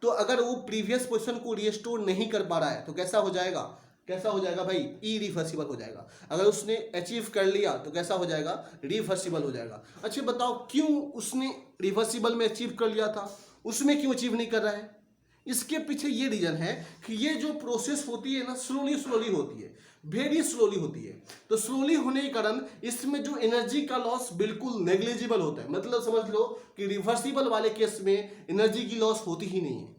तो अगर वो प्रीवियस पोजीशन को रिस्टोर नहीं कर पा रहा है तो कैसा हो जाएगा? कैसा हो जाएगा भाई? इरिवर्सिबल हो जाएगा। अगर उसने अचीव कर लिया तो कैसा हो जाएगा? रिवर्सिबल हो जाएगा। अच्छा बताओ क्यों उसने रिवर्सिबल में अचीव कर लिया था, उसमें क्यों अचीव नहीं कर रहा है? इसके पीछे ये रीजन है कि ये जो प्रोसेस होती है ना स्लोली होती है, वेरी स्लोली होती है। तो स्लोली होने के कारण इसमें जो एनर्जी का लॉस बिल्कुल नेग्लिजिबल होता है। मतलब समझ लो कि रिवर्सिबल वाले केस में एनर्जी की लॉस होती ही नहीं है,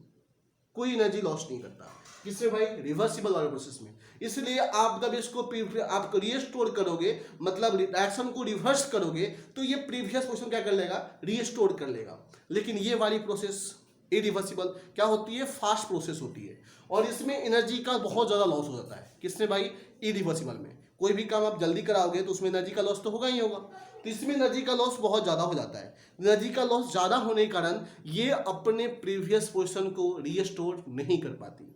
कोई एनर्जी लॉस नहीं करता। किससे भाई? रिवर्सिबल वाले प्रोसेस में। इसलिए आप जब इसको आप रीस्टोर करोगे, मतलब रिएक्शन को रिवर्स करोगे, तो ये प्रीवियस पोजीशन क्या कर लेगा? रीस्टोर कर लेगा। लेकिन ये वाली प्रोसेस इरिवर्सिबल क्या होती है? फास्ट प्रोसेस होती है, और इसमें एनर्जी का बहुत ज़्यादा लॉस हो जाता है। किसमें भाई? इरिवर्सिबल में। कोई भी काम आप जल्दी कराओगे तो उसमें एनर्जी का लॉस तो होगा ही होगा, तो इसमें एनर्जी का लॉस बहुत ज़्यादा हो जाता है। एनर्जी का लॉस ज़्यादा होने के कारण ये अपने प्रीवियस पोजीशन को रीस्टोर नहीं कर पाती।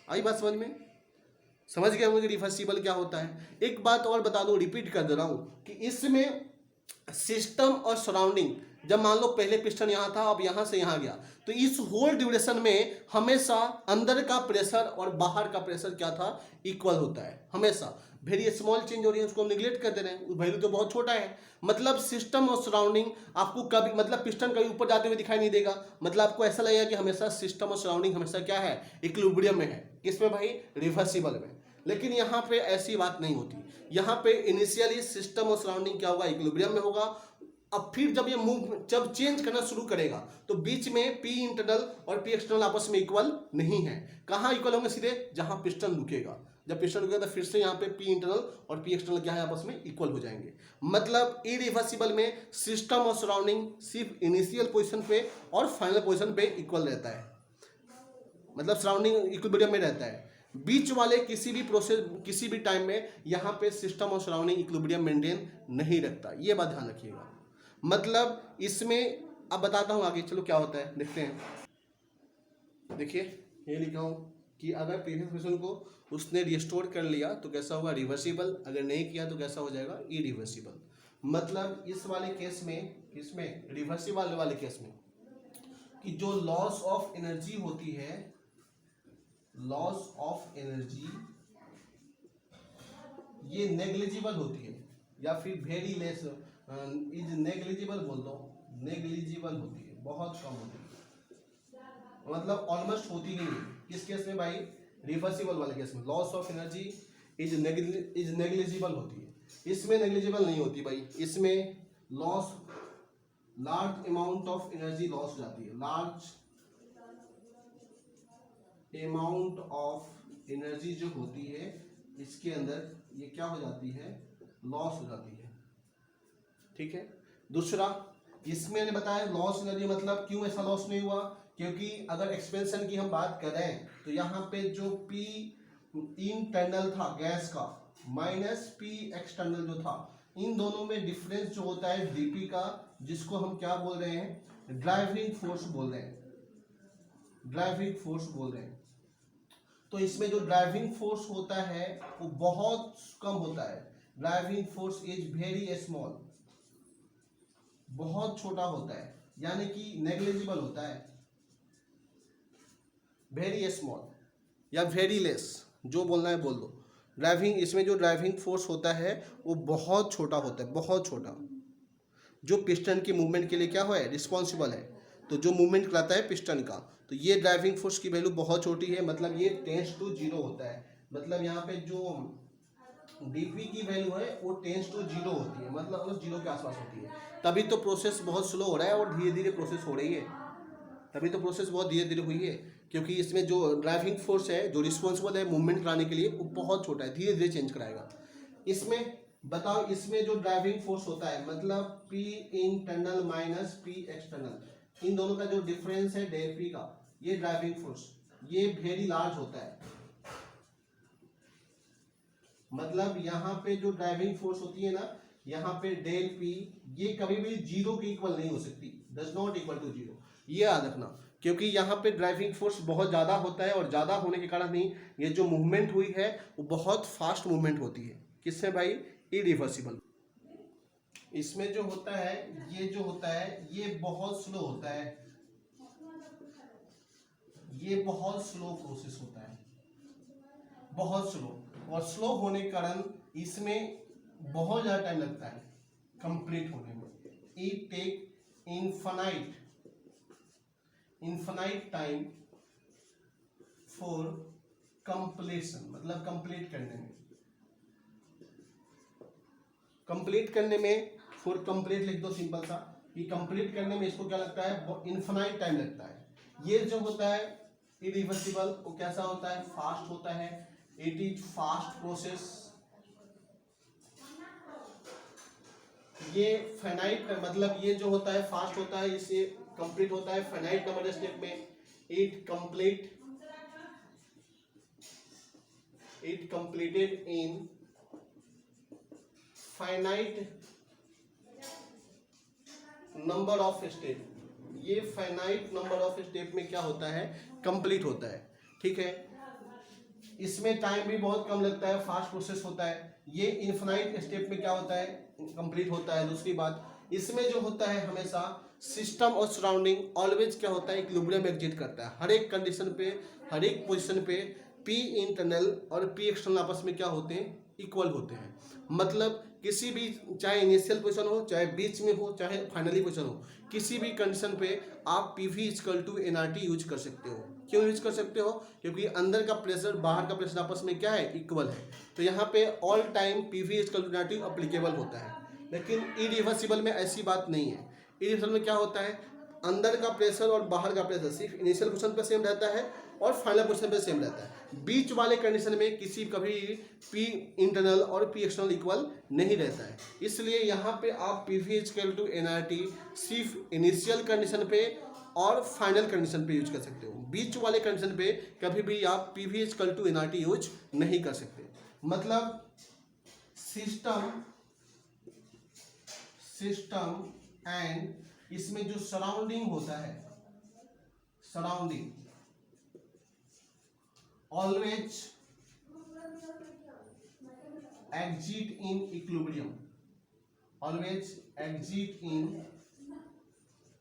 आई बात समझ में? समझ गए मुझे रिवर्सिबल क्या होता है? एक बात और बता दूं, रिपीट कर दे रहा हूं कि इसमें सिस्टम और सराउंडिंग जब मान लो पहले पिस्टन यहाँ था, अब यहाँ से यहाँ गया, तो इस होल ड्यूरेशन में हमेशा अंदर का प्रेशर और बाहर का प्रेशर क्या था, इक्वल होता है हमेशा। वेरी स्मॉल चेंज हो रही है, उसको हम निगलेक्ट कर दे रहे हैं, वैल्यू तो बहुत छोटा है। मतलब सिस्टम और सराउंडिंग आपको कभी, मतलब पिस्टन कभी ऊपर जाते हुए दिखाई नहीं देगा, मतलब आपको ऐसा लगेगा कि हमेशा सिस्टम और सराउंडिंग हमेशा क्या है, इक्विलिब्रियम में है। किसमें भाई, रिवर्सिबल में। लेकिन यहाँ पे ऐसी बात नहीं होती, यहाँ पे इनिशियली सिस्टम और सराउंडिंग क्या होगा, इक्विलिब्रियम में होगा। अब फिर जब ये मूव, जब चेंज करना शुरू करेगा तो बीच में पी इंटरनल और पी एक्सटर्नल आपस में इक्वल नहीं है। कहाँ इक्वल होंगे, सीधे जहां पिस्टन रुकेगा। जब पिस्टन रुकेगा तो फिर से यहाँ पे पी इंटरनल और पी एक्सटर्नल क्या है, आपस में इक्वल हो जाएंगे। मतलब इरिवर्सिबल में सिस्टम और सराउंडिंग सिर्फ इनिशियल पोजिशन पे और फाइनल पोजिशन पे इक्वल रहता है, मतलब सराउंडिंग इक्विलिब्रियम में रहता है। बीच वाले किसी भी प्रोसेस, किसी भी टाइम में यहाँ पे सिस्टम और सराउंडिंग इक्विलिब्रियम मेंटेन नहीं रखता, ये बात ध्यान रखिएगा। मतलब इसमें अब बताता हूँ आगे, चलो क्या होता है देखते हैं। देखिए ये लिखा हूँ कि अगर प्रीवियस पोजीशन को उसने रिस्टोर कर लिया तो कैसा होगा, रिवर्सिबल। अगर नहीं किया तो कैसा हो जाएगा, इरिवर्सिबल। मतलब इस वाले केस में, इसमें रिवर्सिबल वाले केस में, कि जो लॉस ऑफ एनर्जी होती है, लॉस ऑफ एनर्जी ये नेग्लिजिबल होती है, या फिर वेरी लेस, इज नेग्लिजिबल बोल दो, नेग्लिजिबल होती है, बहुत कम होती है, मतलब ऑलमोस्ट होती ही नहीं। किस केस में भाई, रिवर्सिबल वाले केस में loss of energy is negligible होती है। इसमें नेग्लिजिबल नहीं होती भाई, इसमें loss, large amount of energy loss हो जाती है, लार्ज अमाउंट ऑफ एनर्जी जो होती है इसके अंदर ये क्या हो जाती है, लॉस हो जाती है। ठीक है। दूसरा, इसमें मैंने बताया लॉस एनर्जी मतलब क्यों ऐसा लॉस नहीं हुआ, क्योंकि अगर एक्सपेंशन की हम बात करें तो यहाँ पे जो पी इंटरनल था गैस का माइनस पी एक्सटर्नल जो था, इन दोनों में डिफरेंस जो होता है डीपी का, जिसको हम क्या बोल रहे हैं, ड्राइविंग फोर्स बोल रहे हैं, ड्राइविंग फोर्स बोल रहे हैं। तो इसमें जो ड्राइविंग फोर्स होता है वो बहुत कम होता है, driving force is very small, बहुत छोटा होता है, यानी कि नेग्लिजिबल होता है, वेरी स्मॉल या वेरी लेस, जो बोलना है बोल दो। ड्राइविंग, इसमें जो ड्राइविंग फोर्स होता है वो बहुत छोटा होता है, बहुत छोटा, जो पिस्टन की मूवमेंट के लिए क्या है, रिस्पॉन्सिबल है। तो जो मूवमेंट कराता है पिस्टन का, तो ये ड्राइविंग फोर्स की वैल्यू बहुत छोटी है, मतलब ये टेंस टू 0 होता है। मतलब यहाँ पे जो डीपी की वैल्यू है वो टेंस टू 0 होती है, मतलब 0 के आसपास होती है। तभी तो प्रोसेस बहुत स्लो हो रहा है और धीरे धीरे प्रोसेस हो रही है, तभी तो प्रोसेस बहुत धीरे धीरे हुई है, क्योंकि इसमें जो ड्राइविंग फोर्स है, जो रिस्पॉन्सिबल है मूवमेंट कराने के लिए, वो बहुत छोटा है, धीरे धीरे चेंज कराएगा। इसमें बताओ, इसमें जो ड्राइविंग फोर्स होता है, मतलब P internal minus P external, इन दोनों का जो डिफरेंस है डेल पी का, ये ड्राइविंग फोर्स ये वेरी लार्ज होता है। मतलब यहाँ पे जो ड्राइविंग फोर्स होती है ना, यहाँ पे डेल पी ये कभी भी 0 के इक्वल नहीं हो सकती, डज नॉट इक्वल टू 0, ये याद रखना। क्योंकि यहाँ पे ड्राइविंग फोर्स बहुत ज़्यादा होता है और ज़्यादा होने के कारण ही ये जो मूवमेंट हुई है वो बहुत फास्ट मूवमेंट होती है। किससे भाई, इरिवर्सिबल। इसमें जो होता है, ये जो होता है ये बहुत स्लो होता है, ये बहुत स्लो प्रोसेस होता है, बहुत स्लो, और स्लो होने के कारण इसमें बहुत ज़्यादा टाइम लगता है कंप्लीट होने में। It take infinite time for completion, मतलब कंप्लीट करने में, कंप्लीट करने में, फॉर कंप्लीट लिख दो सिंपल सा, कि कंप्लीट करने में इसको क्या लगता है, इनफाइनाइट टाइम लगता है। ये जो होता है इरिवर्सिबल, वो कैसा होता है, फास्ट होता है, इट इज फास्ट प्रोसेस। ये फाइनाइट, मतलब ये जो होता है फास्ट होता है, इसे कंप्लीट होता है फाइनाइट नंबर स्टेप में। It completed in finite number of step, ये फाइनाइट नंबर ऑफ स्टेप में क्या होता है, कंप्लीट होता है। ठीक है। इसमें टाइम भी बहुत कम लगता है, फास्ट प्रोसेस होता है। ये इनफाइनाइट स्टेप में क्या होता है, कंप्लीट होता है। दूसरी बात, इसमें जो होता है हमेशा सिस्टम और सराउंडिंग ऑलवेज क्या होता है, इक्विलिब्रियम एग्जिट करता है। हर एक कंडीशन पे, हर एक पोजीशन पे पी इंटरनल और पी एक्सटर्नल आपस में क्या होते हैं, इक्वल होते हैं। मतलब किसी भी, चाहे इनिशियल पोजीशन हो, चाहे बीच में हो, चाहे फाइनली पोजीशन हो, किसी भी कंडीशन पे आप P V equal to N R T use कर सकते हो। क्यों यूज कर सकते हो, क्योंकि अंदर का प्रेशर बाहर का प्रेशर आपस में क्या है, इक्वल है। तो यहाँ पे all time P V equal to N R T applicable होता है। लेकिन इरिवर्सिबल में ऐसी बात नहीं है। इरिवर्सिबल में क्या होता है, अंदर का प्रेशर और बाहर का प्रेशर सिर्फ इनिशियल पोजीशन पे सेम रहता है और फाइनल पोजीशन पे सेम रहता है। बीच वाले कंडीशन में किसी कभी पी इंटरनल और पी एक्सटर्नल इक्वल नहीं रहता है। इसलिए यहाँ पे आप P V equal to N R T सिर्फ इनिशियल कंडीशन पे और फाइनल कंडीशन पे यूज कर सकते हो। बीच वाले कंडीशन पे कभी भी आप P V equal to N R T use नहीं कर सकते। मतलब सिस्टम एंड इसमें जो सराउंडिंग होता है, surrounding always exit in equilibrium, always exit in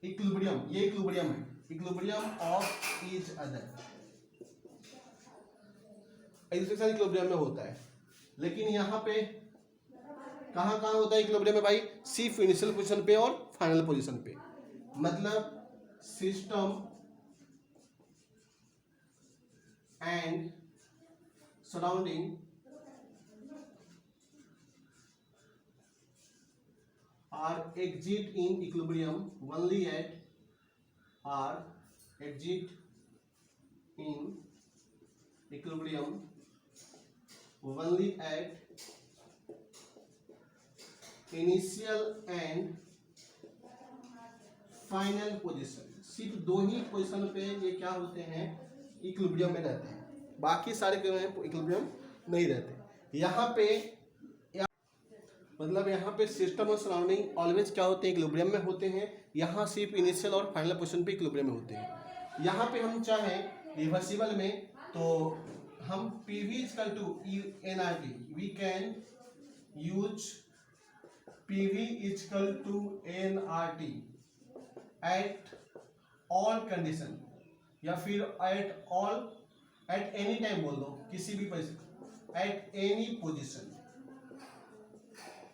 equilibrium. ये इक्विलिब्रियम है, equilibrium of each other, equilibrium में होता है। लेकिन यहाँ पे कहाँ कहाँ होता है इक्विलिब्रियम में भाई, सिर्फ इनिशियल पोजीशन पे और फाइनल पोजीशन पे। मतलब system and surrounding are exist in equilibrium only at, are exist in equilibrium only at initial and final position. सिर्फ दो ही पोजीशन पे ये क्या होते हैं, इक्विलिब्रियम में रहते हैं। बाकी सारे इक्विलिब्रियम नहीं रहते। यहाँ पे मतलब यहाँ पे सिस्टम और सराउंडिंग ऑलवेज क्या होते हैं, इक्विलिब्रियम में होते हैं। यहाँ सिर्फ इनिशियल और फाइनल पोजीशन पे इक्विलिब्रियम में होते हैं। यहाँ पे हम चाहें रिवर्सिबल में तो हम P V equal to N R T, we can use P V equal to N R T at all condition, या फिर एट एनी टाइम बोल दो, किसी भी पोजीशन, एट एनी पोजीशन।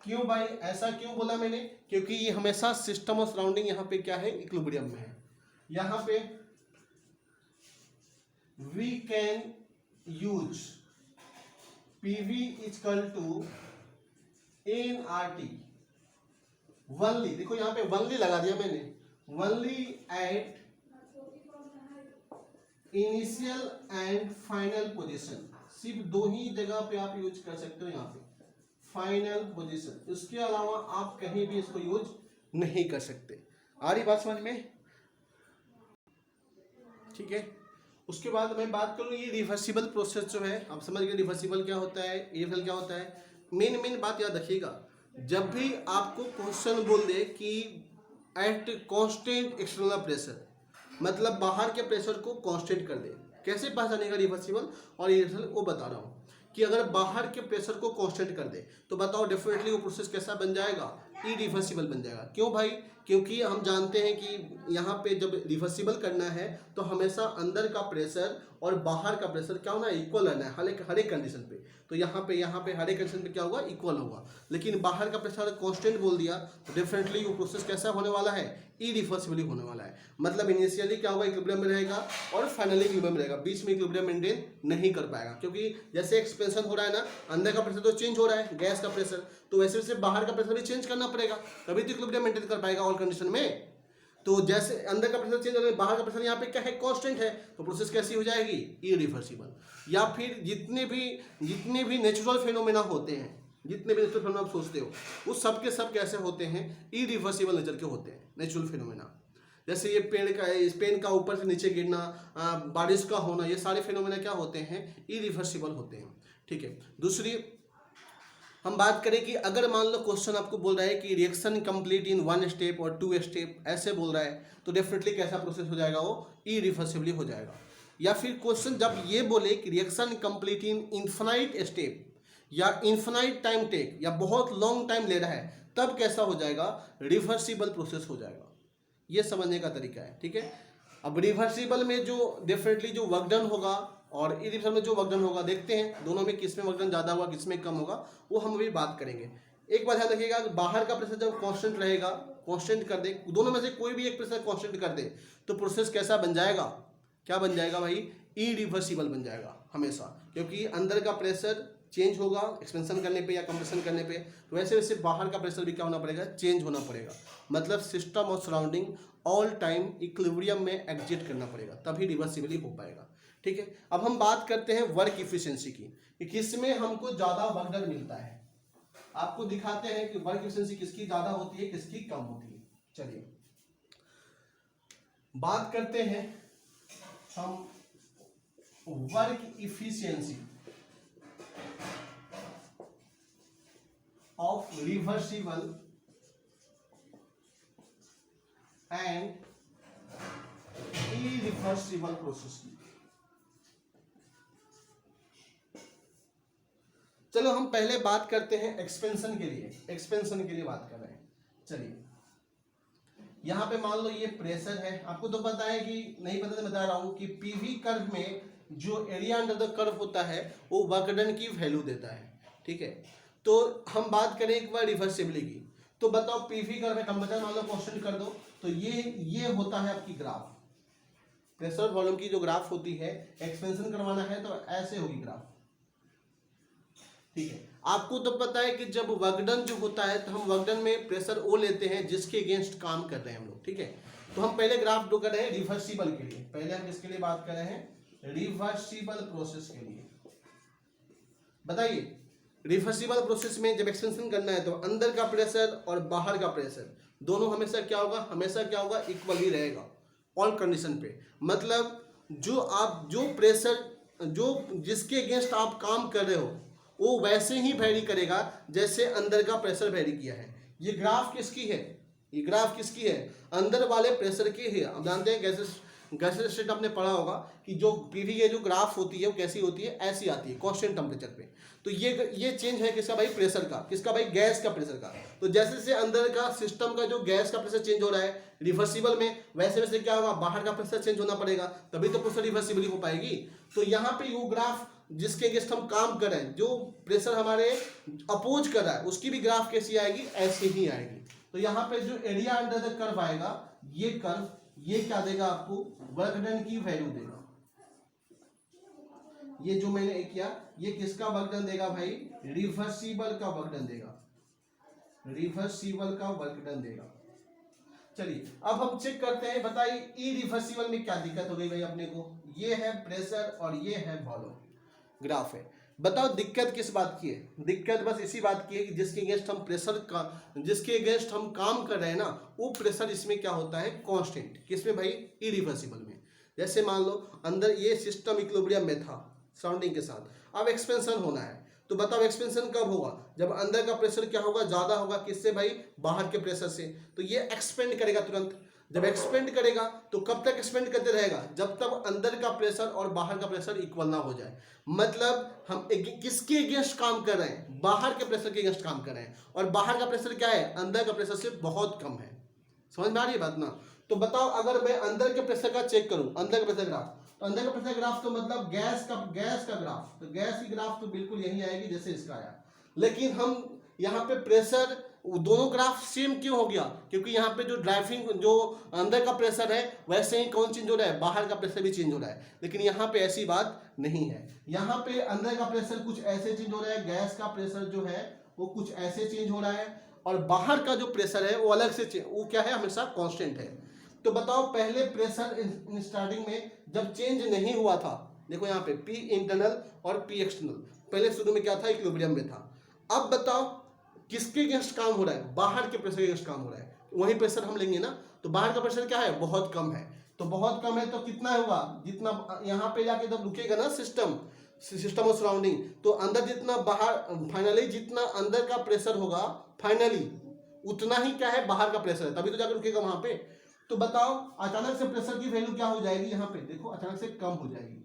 क्यों भाई ऐसा क्यों बोला मैंने, क्योंकि ये हमेशा सिस्टम और सराउंडिंग यहाँ पे क्या है, इक्विलिब्रियम में है। यहाँ पे we can use P V equal to N R T only, देखो यहाँ पे वनली लगा दिया मैंने, only at initial and final position. सिर्फ दो ही जगह पे आप यूज कर सकते हो, यहाँ पे फाइनल पोजीशन। इसके अलावा आप कहीं भी इसको यूज नहीं कर सकते। आ रही बात समझ में, ठीक है। उसके बाद मैं बात करूँ ये रिवर्सिबल प्रोसेस जो है, आप समझ गए रिवर्सिबल क्या होता है, इरिवर्सिबल क्या होता है। मेन बात याद रखिएगा, जब भी आपको क्वेश्चन बोल दे कि एट कांस्टेंट एक्सटर्नल प्रेशर, मतलब बाहर के प्रेशर को कांस्टेंट कर दे, कैसे पहचानेगा रिवर्सिबल और इरिवर्सिबल वो बता रहा हूँ। कि अगर बाहर के प्रेशर को कांस्टेंट कर दे तो बताओ डेफिनेटली वो प्रोसेस कैसा बन जाएगा, इरिवर्सिबल बन जाएगा। क्यों भाई, क्योंकि हम जानते हैं कि यहाँ पे जब रिवर्सिबल करना है तो हमेशा अंदर का प्रेशर और बाहर का प्रेशर क्या होना है, इक्वल रहना है हर एक कंडीशन पे। तो यहाँ पे हर एक कंडीशन पे क्या होगा, इक्वल होगा। लेकिन बाहर का प्रेशर कांस्टेंट बोल दिया तो डेफिनेटली वो प्रोसेस कैसा होने वाला है, इरिवर्सिबली होने वाला है। मतलब इनिशियली क्या होगा, इक्विलिब्रियम में रहेगा और फाइनली इक्विलिब्रियम में रहेगा, बीच में इक्विलिब्रियम मेंटेन नहीं कर पाएगा। क्योंकि जैसे एक्सपेंशन हो रहा है ना, अंदर का प्रेशर तो चेंज हो रहा है, गैस का प्रेशर, तो वैसे वैसे बाहर का प्रेशर भी चेंज करना पड़ेगा, तभी तो इक्विलिब्रियम मेंटेन कर पाएगा ऑल कंडीशन में। तो जैसे अंदर का प्रेशर चेंज हो रहा है, बाहर का प्रेशर यहाँ पे क्या है, कांस्टेंट है, तो प्रोसेस कैसी हो जाएगी, इरिवर्सिबल। या फिर जितने भी नेचुरल फेनोमेना होते हैं, जितने भी नेचुरल फेनोमेना आप सोचते हो, उस सब के सब कैसे होते हैं, इरिवर्सिबल नेचर के होते हैं नेचुरल फेनोमेना। जैसे ये पेन का ऊपर से नीचे गिरना, बारिश का होना, ये सारे फेनोमेना क्या होते हैं, इरिवर्सिबल होते हैं। ठीक है। दूसरी हम बात करें कि अगर मान लो क्वेश्चन आपको बोल रहा है कि रिएक्शन कंप्लीट इन 1 स्टेप और 2 स्टेप, ऐसे बोल रहा है, तो डेफिनेटली कैसा प्रोसेस हो जाएगा, वो इरिवर्सिबली हो जाएगा। या फिर क्वेश्चन जब ये बोले कि reaction complete in infinite step या इन्फिनाइट टाइम टेक या बहुत लॉन्ग टाइम ले रहा है, तब कैसा हो जाएगा, रिवर्सिबल प्रोसेस हो जाएगा। ये समझने का तरीका है, ठीक है। अब रिवर्सिबल में जो डेफिनेटली जो वर्क डन होगा और इरिवर्सिबल में जो वर्क डन होगा, देखते हैं दोनों में किस में वर्क डन ज़्यादा होगा, किस में कम होगा, वो हम अभी बात करेंगे। एक बात ध्यान रखिएगा, बाहर का प्रेशर जब कांस्टेंट रहेगा, कांस्टेंट कर दे, दोनों में से कोई भी एक प्रेशर कांस्टेंट कर दे, तो प्रोसेस कैसा बन जाएगा, क्या बन जाएगा भाई, इरिवर्सिबल बन जाएगा हमेशा, क्योंकि अंदर का प्रेशर चेंज होगा एक्सपेंशन करने पे या कंप्रेशन करने पे, तो वैसे वैसे बाहर का प्रेशर भी क्या होना पड़ेगा, चेंज होना पड़ेगा। मतलब सिस्टम और सराउंडिंग ऑल टाइम इक्विलिब्रियम में एग्जिट करना पड़ेगा, तभी रिवर्सिबली हो पाएगा, ठीक है। अब हम बात करते हैं वर्क इफिशिएंसी की, कि किसमें हमको ज़्यादा वर्क डन मिलता है। आपको दिखाते हैं कि वर्क इफिशिएंसी किसकी ज़्यादा होती है, किसकी कम होती है। चलिए बात करते हैं हम work efficiency of reversible and irreversible process की। चलो हम पहले बात करते हैं एक्सपेंशन के लिए, एक्सपेंशन के लिए बात कर रहे हैं। चलिए यहां पे मान लो ये प्रेशर है, आपको तो पता है कि नहीं पता, तो बता रहा हूं कि पीवी कर्व में जो एरिया अंडर द कर्व होता है वो वर्क डन की वैल्यू देता है, ठीक है। तो हम बात करें एक बार रिवर्सिबली की, तो बताओ पीवी कर्व में टेम्परेचर मान लो कांस्टेंट कर दो, तो ये होता है आपकी ग्राफ, प्रेशर वॉल्यूम की जो ग्राफ होती है, एक्सपेंशन करवाना है तो ऐसे होगी ग्राफ, ठीक है। आपको तो पता है कि जब वर्क डन जो होता है तो हम वर्क डन में प्रेशर ओ लेते हैं जिसके अगेंस्ट काम कर रहे हैं हम लोग, ठीक है। तो हम पहले ग्राफ ड्रॉ कर रहे हैं रिवर्सिबल के लिए, पहले हम किसके लिए बात कर रहे हैं, रिवर्सिबल प्रोसेस के लिए। बताइए रिवर्सिबल प्रोसेस में जब एक्सपेंशन करना है तो अंदर का प्रेशर और बाहर का प्रेशर दोनों हमेशा क्या होगा, हमेशा क्या होगा, इक्वल ही रहेगा ऑल कंडीशन पे। मतलब जो प्रेशर जो जिसके अगेंस्ट आप काम कर रहे हो वो वैसे ही वेरी करेगा जैसे अंदर का प्रेशर वेरी किया है। ये ग्राफ किसकी है, ये ग्राफ किसकी है, अंदर वाले प्रेशर की है। अब जानते हैं गैसेस स्टेट आपने पढ़ा होगा कि जो पीवी की जो ग्राफ होती है वो कैसी होती है, ऐसी आती है कांस्टेंट टेम्परेचर पे। तो ये चेंज है किसका भाई, प्रेशर का, किसका भाई, गैस का प्रेशर का। तो जैसे जैसे अंदर का सिस्टम का जो गैस का प्रेशर चेंज हो रहा है रिवर्सिबल में, वैसे वैसे क्या होगा, बाहर का प्रेशर चेंज होना पड़ेगा, तभी तो प्रेशर रिवर्सिबली हो पाएगी। तो यहाँ पे वो ग्राफ जिसके अगेंस्ट हम काम कर रहे हैं, जो प्रेशर हमारे अपोज कर रहा है, उसकी भी ग्राफ कैसी आएगी, ऐसे ही आएगी। तो यहाँ पे जो एरिया अंडर द कर्व आएगा, ये कर्व ये क्या देगा आपको, वर्क डन की वैल्यू देगा। ये जो मैंने किया ये किसका वर्क डन देगा भाई, रिवर्सिबल का वर्क डन देगा, रिवर्सिबल का वर्क डन देगा। चलिए अब हम चेक करते हैं, बताइए इरिवर्सिबल में क्या दिक्कत हो गई भाई अपने को। ये है प्रेशर और ये है वॉल्यूम, ग्राफ है। बताओ दिक्कत किस बात की है, दिक्कत बस इसी बात की है कि जिसके अगेंस्ट हम प्रेशर का, जिसके अगेंस्ट हम काम कर रहे हैं ना, वो प्रेशर इसमें क्या होता है, कांस्टेंट। किसमें भाई, इरिवर्सिबल में। जैसे मान लो अंदर ये सिस्टम इक्विलिब्रियम में था सराउंडिंग के साथ, अब एक्सपेंशन होना है, तो बताओ एक्सपेंशन कब होगा, जब अंदर का प्रेशर क्या होगा, ज्यादा होगा, किससे भाई, बाहर के प्रेशर से। तो ये एक्सपेंड करेगा तुरंत, जब एक्सपेंड करेगा तो कब तक एक्सपेंड करते रहेगा, जब तक अंदर का प्रेशर और बाहर का प्रेशर इक्वल ना हो जाए। मतलब हम किसके अगेंस्ट काम कर रहे हैं, बाहर के प्रेशर के अगेंस्ट काम कर रहे हैं, और बाहर का प्रेशर क्या है, अंदर का प्रेशर से बहुत कम है। समझ में आ रही है बात ना। तो बताओ अगर मैं अंदर के प्रेशर का चेक करूं, अंदर का प्रेशर ग्राफ, तो अंदर का प्रेशर ग्राफ तो मतलब गैस का ग्राफ, तो गैस की ग्राफ तो बिल्कुल यही आएगी जैसे इसका आया। लेकिन हम यहाँ पे प्रेशर, दोनों ग्राफ सेम क्यों हो गया, क्योंकि यहाँ पे जो ड्राइविंग जो अंदर का प्रेशर है वैसे ही कौन चेंज हो रहा है, बाहर का प्रेशर भी चेंज हो रहा है। लेकिन यहाँ पे ऐसी बात नहीं है, यहाँ पे अंदर का प्रेशर कुछ ऐसे चेंज हो रहा है, गैस का प्रेशर जो है वो कुछ ऐसे चेंज हो रहा है, और बाहर का जो प्रेशर है वो अलग से वो क्या है, हमेशा कांस्टेंट है। तो बताओ पहले प्रेशर स्टार्टिंग में जब चेंज नहीं हुआ था, देखो यहाँ पे पी इंटरनल और पी एक्सटर्नल, पहले शुरू में क्या था, इक्विलिब्रियम में था। अब बताओ किसके अगेंस्ट काम हो रहा है, बाहर के प्रेशर के अगेंस्ट काम हो रहा है, वही प्रेशर हम लेंगे ना। तो बाहर का प्रेशर क्या है, बहुत कम है, तो बहुत कम है तो कितना होगा, जितना यहाँ पे जाके जब रुकेगा ना सिस्टम ऑफ सराउंडिंग, तो अंदर जितना बाहर, फाइनली जितना अंदर का प्रेशर होगा फाइनली उतना ही क्या है, बाहर का प्रेशर है, तभी तो जाकर रुकेगा वहां पे। तो बताओ अचानक से प्रेशर की वैल्यू क्या हो जाएगी, यहाँ पे देखो अचानक से कम हो जाएगी,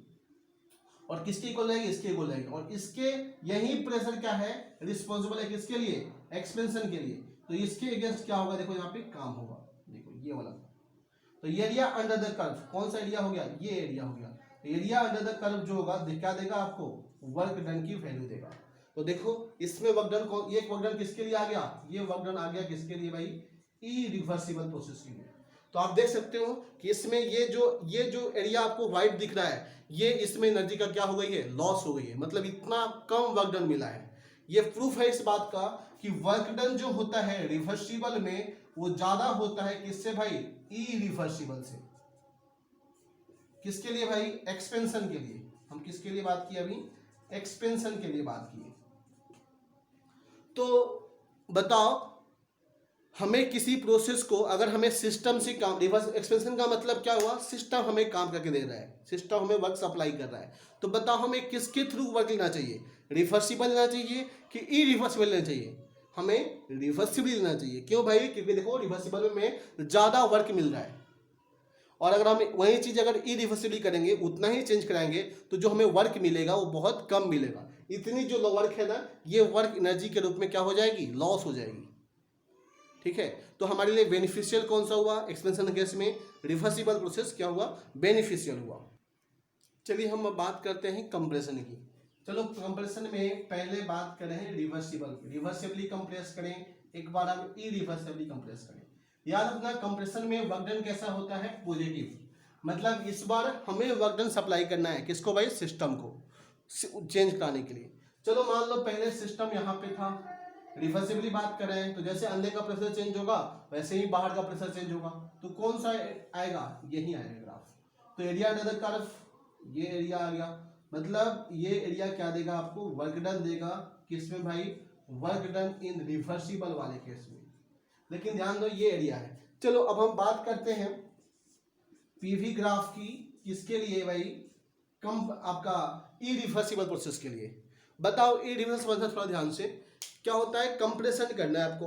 और किसके इक्वल जाएगी, इसके इक्वल जाएगी। और इसके यही प्रेशर क्या है, रिस्पॉन्सिबल है किसके लिए, एक्सपेंशन के लिए। तो इसके अगेंस्ट क्या होगा, देखो यहाँ पे काम होगा, देखो ये वाला तो एरिया अंडर द कर्व, कौन सा एरिया हो गया, ये एरिया हो गया। एरिया अंडर द कर्व जो होगा क्या देगा आपको, वर्क डन की वैल्यू देगा। तो देखो इसमें वर्क डन को, ये वर्क डन किसके लिए आ गया, ये वर्क डन आ गया किसके लिए भाई, इरिवर्सिबल प्रोसेस के लिए। तो आप देख सकते हो कि इसमें ये जो एरिया आपको व्हाइट दिख रहा है, ये इसमें एनर्जी का क्या हो गई है, लॉस हो गई है, मतलब इतना कम वर्क डन मिला है। ये प्रूफ है इस बात का कि वर्क डन जो होता है रिवर्सिबल में वो ज्यादा होता है किससे भाई, इरिवर्सिबल से। किसके लिए भाई, एक्सपेंशन के लिए। हम किसके लिए बात की अभी, एक्सपेंशन के लिए बात की। तो बताओ हमें किसी प्रोसेस को अगर हमें सिस्टम से काम, रिवर्स एक्सपेंशन का मतलब क्या हुआ, सिस्टम हमें काम करके दे रहा है, सिस्टम हमें वर्क सप्लाई कर रहा है। तो बताओ हमें किसके थ्रू वर्क लेना चाहिए, रिवर्सिबल लेना चाहिए कि इरिवर्सिबल लेना चाहिए, हमें रिवर्सिबल लेना चाहिए। क्यों भाई, क्योंकि देखो रिवर्सिबल में ज़्यादा वर्क मिल रहा है, और अगर हम वही चीज़ अगर इरिवर्सिबली करेंगे, उतना ही चेंज कराएंगे, तो जो हमें वर्क मिलेगा वो बहुत कम मिलेगा। इतनी जो वर्क है ना, ये वर्क एनर्जी के रूप में क्या हो जाएगी, लॉस हो जाएगी। ठीक है, तो हमारे लिए बेनिफिशियल कौन सा हुआ, एक्सपेंशन केस में रिवर्सिबल प्रोसेस क्या हुआ, बेनिफिशियल हुआ। चलिए हम अब बात करते हैं कंप्रेशन की। चलो कंप्रेशन में पहले बात करें रिवर्सिबल की, रिवर्सिबली कंप्रेस करें, एक बार हम इरिवर्सिबली कंप्रेस करें। याद रखना कंप्रेशन में वर्क डन कैसा होता है, पॉजिटिव, मतलब इस बार हमें वर्क डन सप्लाई करना है, किसको भाई, सिस्टम को चेंज कराने के लिए। चलो मान लो पहले सिस्टम यहाँ पे था, रिवर्सिबली बात कर रहे हैं, तो जैसे अंदर का प्रेशर चेंज होगा वैसे ही बाहर का प्रेशर चेंज होगा। तो कौन सा आएगा, यही आएगा ग्राफ। तो एरिया अंडर द कर्व, ये एरिया आ गया, मतलब ये एरिया क्या देगा आपको, वर्क डन देगा, किसमें भाई, वर्क डन इन रिवर्सिबल वाले केस में। लेकिन ध्यान दो ये एरिया है। चलो अब हम बात करते हैं पीवी ग्राफ की, किसके लिए भाई, कम आपका इरिवर्सिबल प्रोसेस के लिए। बताओ इरिवर्सिबल प्रोसेस, थोड़ा ध्यान से, क्या होता है, कंप्रेशन करना है आपको।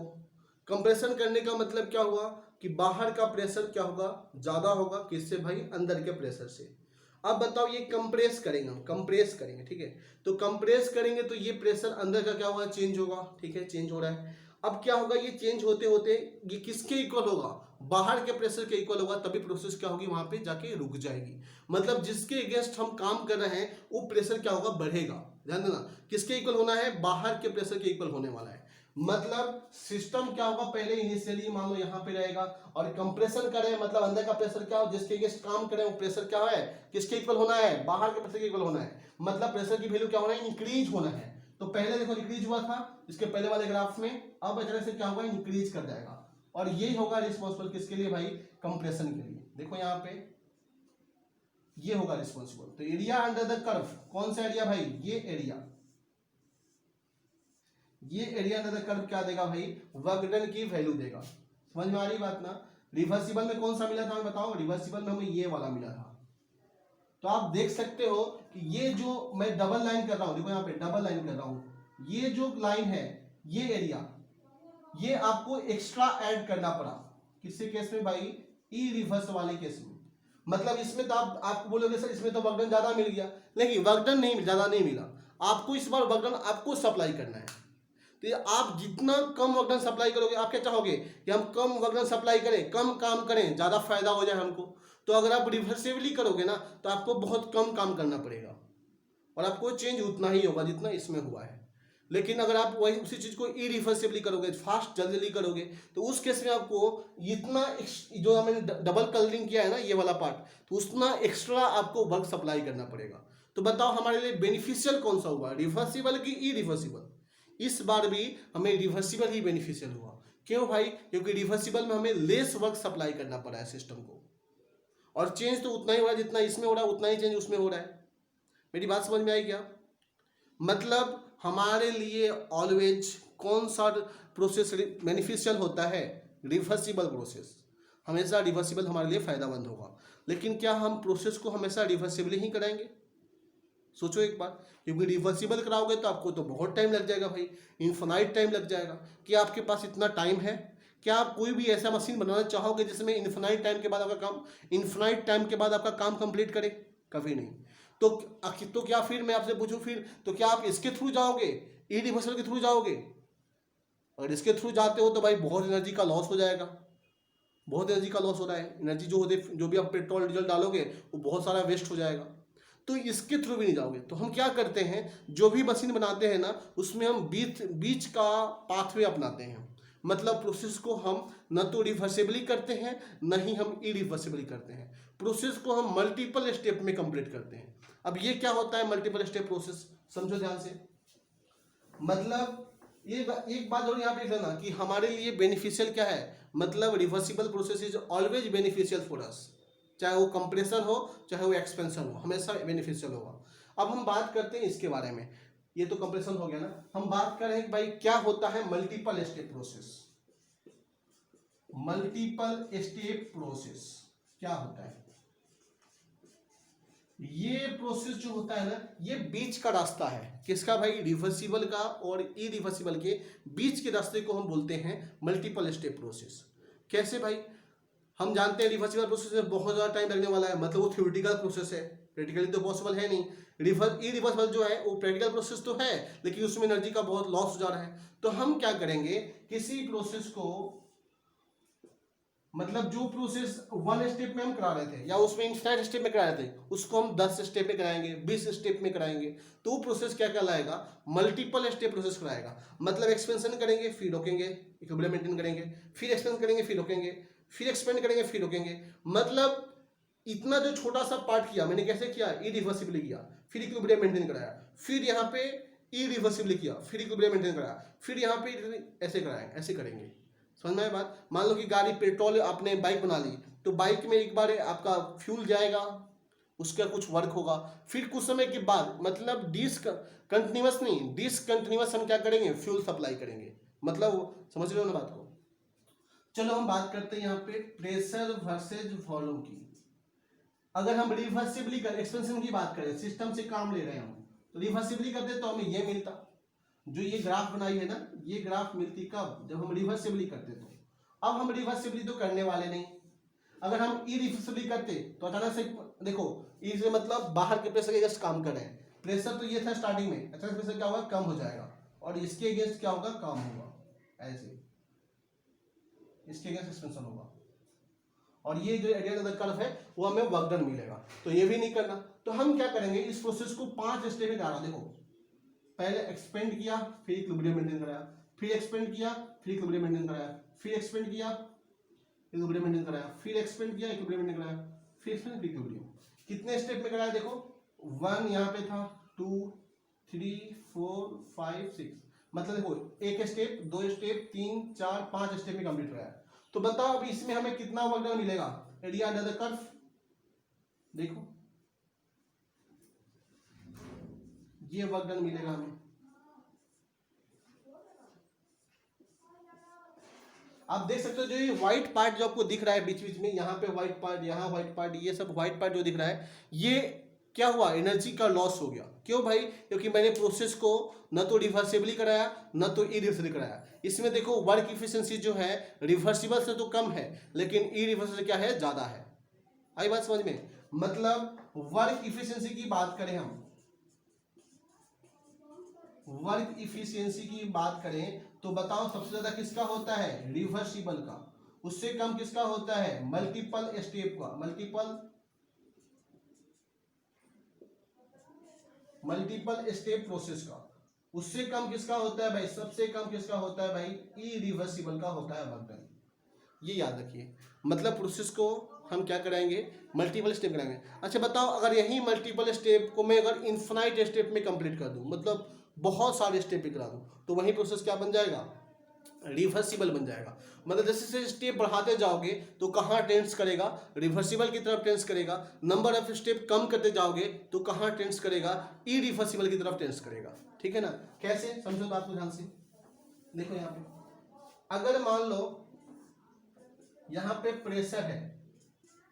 कंप्रेशन करने का मतलब क्या हुआ कि बाहर का प्रेशर क्या होगा, ज्यादा होगा, किससे भाई, अंदर के प्रेशर से। अब बताओ ये कंप्रेस करेंगे, हम कंप्रेस करेंगे, ठीक है, तो कंप्रेस करेंगे तो ये प्रेशर अंदर का क्या होगा, चेंज होगा, ठीक है, चेंज हो रहा है। अब क्या होगा, ये चेंज होते होते ये किसके इक्वल होगा, बाहर के प्रेशर के इक्वल होगा, तभी प्रोसेस क्या होगी, वहां पे जाके रुक जाएगी। मतलब जिसके अगेंस्ट हम काम कर रहे हैं वो प्रेशर क्या होगा, बढ़ेगा। ध्यान देना, किसके इक्वल होना है, बाहर के प्रेशर के इक्वल होने वाला है। मतलब सिस्टम क्या होगा, पहले इनिशियली मान लो यहाँ पे रहेगा, और कंप्रेशन करें मतलब अंदर का प्रेशर क्या हो, जिसके अगेंस्ट काम करें वो प्रेशर क्या है, किसके इक्वल होना है, बाहर के प्रेशर के इक्वल होना है। मतलब प्रेशर की वैल्यू क्या होना है, इंक्रीज होना है। तो पहले देखो इंक्रीज हुआ था इसके पहले वाले ग्राफ में, अब अचानक से क्या होगा, इंक्रीज कर जाएगा, और यही होगा रिस्पॉन्सिबल किसके लिए भाई, कंप्रेशन के लिए। देखो यहाँ पे ये होगा रिस्पॉन्सिबल। तो एरिया अंडर द कर्व, कौन सा एरिया भाई, ये एरिया, ये एरिया अंडर द कर्व क्या देगा भाई, वर्क डन की वैल्यू देगा। समझ में आ रही बात ना। रिवर्सिबल में कौन सा मिला था हमें बताओ, रिवर्सिबल में हमें ये वाला मिला था। तो आप देख सकते हो कि ये जो मैं डबल लाइन कर रहा हूं, देखो यहाँ पे डबल लाइन कर रहा हूं, ये जो लाइन है, ये एरिया, ये आपको एक्स्ट्रा ऐड करना पड़ा, किसके केस में भाई, ई रिवर्स वाले केस में। मतलब इसमें तो आपको बोलोगे सर इसमें तो वर्क डन ज्यादा मिल गया, लेकिन वर्क डन नहीं, ज्यादा नहीं मिला आपको, इस बार वर्क डन आपको सप्लाई करना है। तो आप जितना कम वर्क डन सप्लाई करोगे, आप क्या चाहोगे कि हम कम वर्क डन सप्लाई करें, कम काम करें, ज़्यादा फायदा हो जाए हमको। तो अगर आप रिवर्सिबली करोगे ना, तो आपको बहुत कम काम करना पड़ेगा, और आपको चेंज उतना ही होगा जितना इसमें हुआ है। लेकिन अगर आप वही उसी चीज़ को इरिवर्सिबली करोगे, फास्ट जल्दी करोगे, तो उस केस में आपको इतना जो हमने डबल कलरिंग किया है ना, ये वाला पार्ट, तो उतना एक्स्ट्रा आपको वर्क सप्लाई करना पड़ेगा। तो बताओ हमारे लिए बेनिफिशियल कौन सा हुआ, रिवर्सिबल की इरिवर्सिबल। इस बार भी हमें रिवर्सिबल ही बेनिफिशियल हुआ। क्यों भाई, क्योंकि रिवर्सिबल में हमें लेस वर्क सप्लाई करना पड़ा है सिस्टम को, और चेंज तो उतना ही हो रहा है जितना इसमें हो रहा है, उतना ही चेंज उसमें हो रहा है। मेरी बात समझ में आई क्या। मतलब हमारे लिए ऑलवेज कौन सा प्रोसेस बेनिफिशियल होता है, रिवर्सिबल प्रोसेस। हमेशा रिवर्सिबल हमारे लिए फायदेमंद होगा। लेकिन क्या हम प्रोसेस को हमेशा रिवर्सिबली ही कराएंगे, सोचो एक बार, क्योंकि रिवर्सिबल कराओगे तो आपको तो बहुत टाइम लग जाएगा भाई, इन्फिनाइट टाइम लग जाएगा। क्या आपके पास इतना टाइम है, क्या आप कोई भी ऐसा मशीन बनाना चाहोगे जिसमें इन्फिनाइट टाइम के बाद आपका काम, इन्फिनाइट टाइम के बाद आपका काम कंप्लीट करे, कभी नहीं। तो क्या फिर मैं आपसे पूछूं, फिर तो क्या आप इसके थ्रू जाओगे, इरिवर्सिबल के थ्रू जाओगे। अगर इसके थ्रू जाते हो तो भाई बहुत एनर्जी का लॉस हो जाएगा, बहुत एनर्जी का लॉस हो रहा है। एनर्जी जो होते जो भी आप पेट्रोल डीजल डालोगे वो बहुत सारा वेस्ट हो जाएगा। तो इसके थ्रू भी नहीं जाओगे। तो हम क्या करते हैं, जो भी मशीन बनाते हैं ना उसमें हम बीच बीच का पाथवे अपनाते हैं। मतलब प्रोसेस को हम न तो रिवर्सिबली करते हैं न ही हम इरिवर्सिबली करते हैं। प्रोसेस को हम मल्टीपल स्टेप में कंप्लीट करते हैं। अब ये क्या होता है मल्टीपल स्टेप प्रोसेस, समझो ध्यान से। मतलब ये एक बात जरूर यहाँ पे लिख लेना कि हमारे लिए बेनिफिशियल क्या है, मतलब reversible process is always beneficial for us. चाहे वो कंप्रेशन हो चाहे वो एक्सपेंशन हो, हमेशा बेनिफिशियल होगा। अब हम बात करते हैं इसके बारे में। ये तो कंप्रेशन हो गया ना, हम बात कर रहे हैं कि भाई क्या होता है multiple step process. Multiple step process क्या होता है? ये प्रोसेस जो होता है ना, ये बीच का रास्ता है। किसका भाई? रिवर्सिबल का और इरिवर्सिबल के बीच के रास्ते को हम बोलते हैं मल्टीपल स्टेप प्रोसेस। कैसे भाई? हम जानते हैं रिवर्सिबल प्रोसेस में बहुत ज़्यादा टाइम लगने वाला है, मतलब वो थ्योरेटिकल प्रोसेस है, प्रैक्टिकली तो पॉसिबल है नहीं। इरिवर्सिबल जो है वो प्रैक्टिकल प्रोसेस तो है लेकिन उसमें एनर्जी का बहुत लॉस हो जा रहा है। तो हम क्या करेंगे, किसी प्रोसेस को, मतलब जो प्रोसेस 1 स्टेप में हम करा रहे थे या उसमें इनफाइनाइट स्टेप में करा रहे थे उसको हम 10 स्टेप में कराएंगे, 20 स्टेप में कराएंगे, तो वो प्रोसेस क्या कहलाएगा? मल्टीपल स्टेप प्रोसेस कराएगा। मतलब एक्सपेंशन करेंगे फिर रोकेंगे, इक्विलिब्रियम मेंटेन करेंगे, फिर एक्सपेंशन करेंगे फिर रोकेंगे, फिर एक्सपेंड करेंगे फिर रोकेंगे। मतलब इतना जो छोटा सा पार्ट किया मैंने, कैसे किया? इरिवर्सिबली किया, फिर इक्विलिब्रियम मेंटेन कराया, फिर यहाँ पे इरिवर्सिबली किया, फिर इक्विलिब्रियम मेंटेन कराया, फिर यहाँ पे ऐसे कराएंगे, ऐसे करेंगे। समझ में आया बात? मान लो कि गाड़ी पेट्रोल आपने बाइक बना ली, तो बाइक में एक बार आपका फ्यूल जाएगा, उसका कुछ वर्क होगा, फिर कुछ समय के बाद, मतलब कंटिन्यूस नहीं, डिसकंटिन्यूस हम क्या करेंगे? फ्यूल सप्लाई करेंगे। मतलब समझ रहे हो ना बात को? चलो हम बात करते हैं यहाँ पे प्रेशर वर्सेज वॉल्यूम की। अगर हम रिवर्सिबली कर एक्सपेंशन की बात करें, सिस्टम से काम ले रहे हैं हम, तो रिवर्सिबली करते तो हमें ये मिलता, जो ये ग्राफ बनाई है ना, ये ग्राफ मिलती कब? जब हम रिवर्सिबली करते तो। अब हम रिवर्सिबली तो करने वाले नहीं। अगर हम इरिवर्सिबली करते तो अचानक से देखो, ई से मतलब बाहर के प्रेशर के अगेंस्ट काम कर रहे हैं। प्रेशर तो ये था स्टार्टिंग में, अचानक प्रेशर क्या होगा? कम हो जाएगा, और इसके अगेंस्ट क्या होगा? कम होगा, ऐसे इसके अगेंस्ट एक्सपेंशन होगा, और ये जो एरिया कर्व है वो हमें वर्क डन मिलेगा। तो ये भी नहीं करना, तो हम क्या करेंगे, इस प्रोसेस को 5 स्टेप में डाला। देखो, पहले एक्सपेंड किया फिर इक्विलिब्रियम मेंटेन कराया, फिर एक्सपेंड किया फिर इक्विलिब्रियम मेंटेन कराया, फिर एक्सपेंड किया इक्विलिब्रियम मेंटेन कराया, फिर एक्सपेंड किया इक्विलिब्रियम मेंटेन कराया, फिर एक्सपेंड फिर इक्विलिब्रियम। कितने स्टेप में कराया? देखो 1 यहाँ पे था, 2 3 4 5 6, मतलब देखो एक स्टेप, 2 स्टेप, 3 4 5 स्टेप में कंप्लीट कराया। तो बताओ अब इसमें हमें कितना वर्क डन मिलेगा? एरिया अंडर द कर्व, देखो ये वर्क डन मिलेगा हमें। आप देख सकते हो जो ये व्हाइट पार्ट जो आपको दिख रहा है बीच बीच में, यहाँ पे व्हाइट पार्ट, यहाँ व्हाइट पार्ट, ये सब व्हाइट पार्ट जो दिख रहा है, ये क्या हुआ? एनर्जी का लॉस हो गया। क्यों भाई? क्योंकि मैंने प्रोसेस को न तो रिवर्सिबली कराया न तो इरिवर्सिबली कराया। इसमें देखो वर्क इफिशिएंसी जो है रिवर्सिबल से तो कम है लेकिन इरिवर्सिबल क्या है? ज्यादा है। आई बात समझ में? मतलब वर्क इफिशिएंसी की बात करें, हम वर्क इफिशिएंसी की बात करें तो बताओ सबसे ज्यादा किसका होता है? रिवर्सिबल का। उससे कम किसका होता है? मल्टीपल स्टेप का। मल्टीपल स्टेप प्रोसेस का। उससे कम किसका होता है भाई? सबसे कम किसका होता है भाई? इरिवर्सिबल का होता है वर्क डन। ये याद रखिए। मतलब प्रोसेस को हम क्या कराएंगे? मल्टीपल स्टेप कराएंगे। अच्छा बताओ, अगर यही मल्टीपल स्टेप को मैं अगर इनफाइनाइट स्टेप में कंप्लीट कर दूं, मतलब बहुत सारे स्टेप भी करा दूं, तो वही प्रोसेस क्या बन जाएगा? रिवर्सिबल बन जाएगा। मतलब जैसे जैसे स्टेप बढ़ाते जाओगे तो कहाँ टेंस करेगा? रिवर्सिबल की तरफ टेंस करेगा। नंबर ऑफ स्टेप कम करते जाओगे तो कहाँ टेंस करेगा? इरिवर्सिबल की तरफ टेंस करेगा। ठीक है ना? कैसे? समझो बात को ध्यान से। देखो यहाँ पे अगर मान लो यहाँ पे प्रेशर है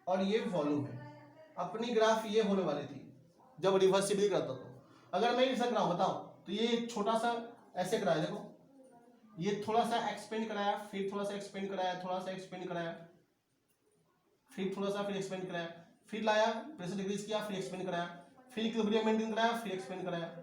और ये वॉल्यूम है, अपनी ग्राफ ये होने वाली थी जब रिवर्सिबल करता। तो अगर मैं ऐसा कराऊं, बताओ, तो ये छोटा सा ऐसे कराया, देखो ये थोड़ा सा एक्सपेंड कराया, फिर थोड़ा सा एक्सपेंड कराया, थोड़ा सा एक्सपेंड कराया, फिर थोड़ा सा, फिर एक्सपेंड कराया, फिर लाया, प्रेशर डिक्रीज किया, फिर एक्सपेंड कराया, फिर इक्विलिब्रियम मेंटेन कराया, फिर एक्सपेंड कराया।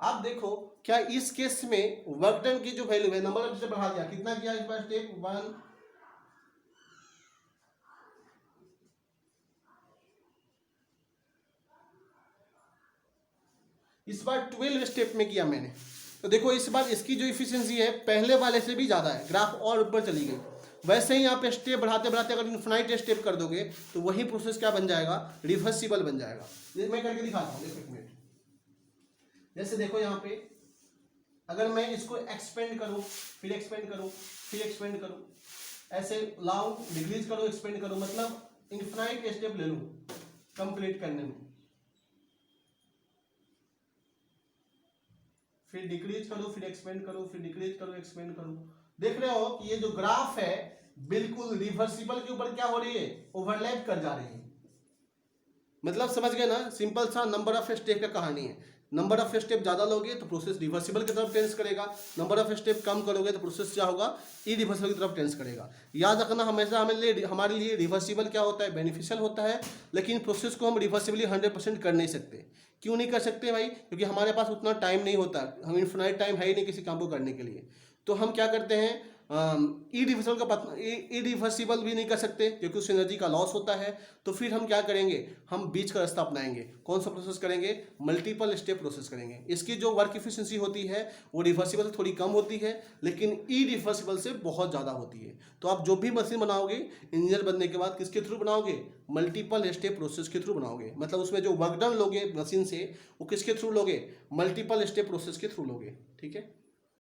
आप देखो क्या इस केस में वर्क डन की जो वैल्यू है, नंबर ऑफ स्टेप बढ़ा दिया, कितना किया इस बार स्टेप 1, इस बार 12 स्टेप में किया मैंने। तो देखो इस बार इसकी जो इफिशियंसी है पहले वाले से भी ज़्यादा है, ग्राफ और ऊपर चली गई। वैसे ही यहाँ पे स्टेप बढ़ाते बढ़ाते अगर इन्फिनाइट स्टेप कर दोगे तो वही प्रोसेस क्या बन जाएगा, रिवर्सिबल बन जाएगा। ये मैं करके दिखाता हूँ, एक मिनट। जैसे देखो यहाँ पे अगर मैं इसको एक्सपेंड करूँ, फिर एक्सपेंड करूँ, फिर एक्सपेंड करूँ, ऐसे लाऊं, डिक्रीज करूँ, एक्सपेंड करूँ, मतलब इन्फिनाइट स्टेप ले लूँ कंप्लीट करने में, फिर डिक्रीज करूँ, फिर एक्सपेंड करूँ, फिर डिक्रीज करूँ, एक्सपेंड करूँ। देख रहे हो कि ये जो ग्राफ है बिल्कुल रिवर्सिबल के ऊपर क्या हो रही है, ओवरलैप कर जा रही है। मतलब समझ गए ना, सिंपल सा नंबर ऑफ स्टेप का कहानी है। नंबर ऑफ स्टेप ज़्यादा लोगे तो प्रोसेस रिवर्सिबल की तरफ टेंस करेगा, नंबर ऑफ स्टेप कम करोगे तो प्रोसेस क्या होगा, इरिवर्सिबल की तरफ टेंस करेगा। याद रखना हमेशा हमारे लिए रिवर्सिबल क्या होता है, बेनिफिशियल होता है, लेकिन प्रोसेस को हम रिवर्सिबली 100% कर नहीं सकते। क्यों नहीं कर सकते भाई, क्योंकि हमारे पास उतना टाइम नहीं होता, हम इन्फिनाइट टाइम है ही नहीं किसी काम को करने के लिए। तो हम क्या करते हैं, इरिवर्सिबल भी नहीं कर सकते क्योंकि उस एनर्जी का लॉस होता है। तो फिर हम क्या करेंगे, हम बीच का रास्ता अपनाएंगे। कौन सा प्रोसेस करेंगे, मल्टीपल स्टेप प्रोसेस करेंगे। इसकी जो वर्क इफिशिएंसी होती है वो रिवर्सिबल से थोड़ी कम होती है, लेकिन इरिवर्सिबल से बहुत ज़्यादा होती है। तो आप जो भी मशीन बनाओगे इंजीनियर बनने के बाद किसके थ्रू बनाओगे, मल्टीपल स्टेप प्रोसेस के थ्रू बनाओगे। मतलब उसमें जो वर्क डन लोगे मशीन से वो किसके थ्रू लोगे, मल्टीपल स्टेप प्रोसेस के थ्रू लोगे। ठीक है।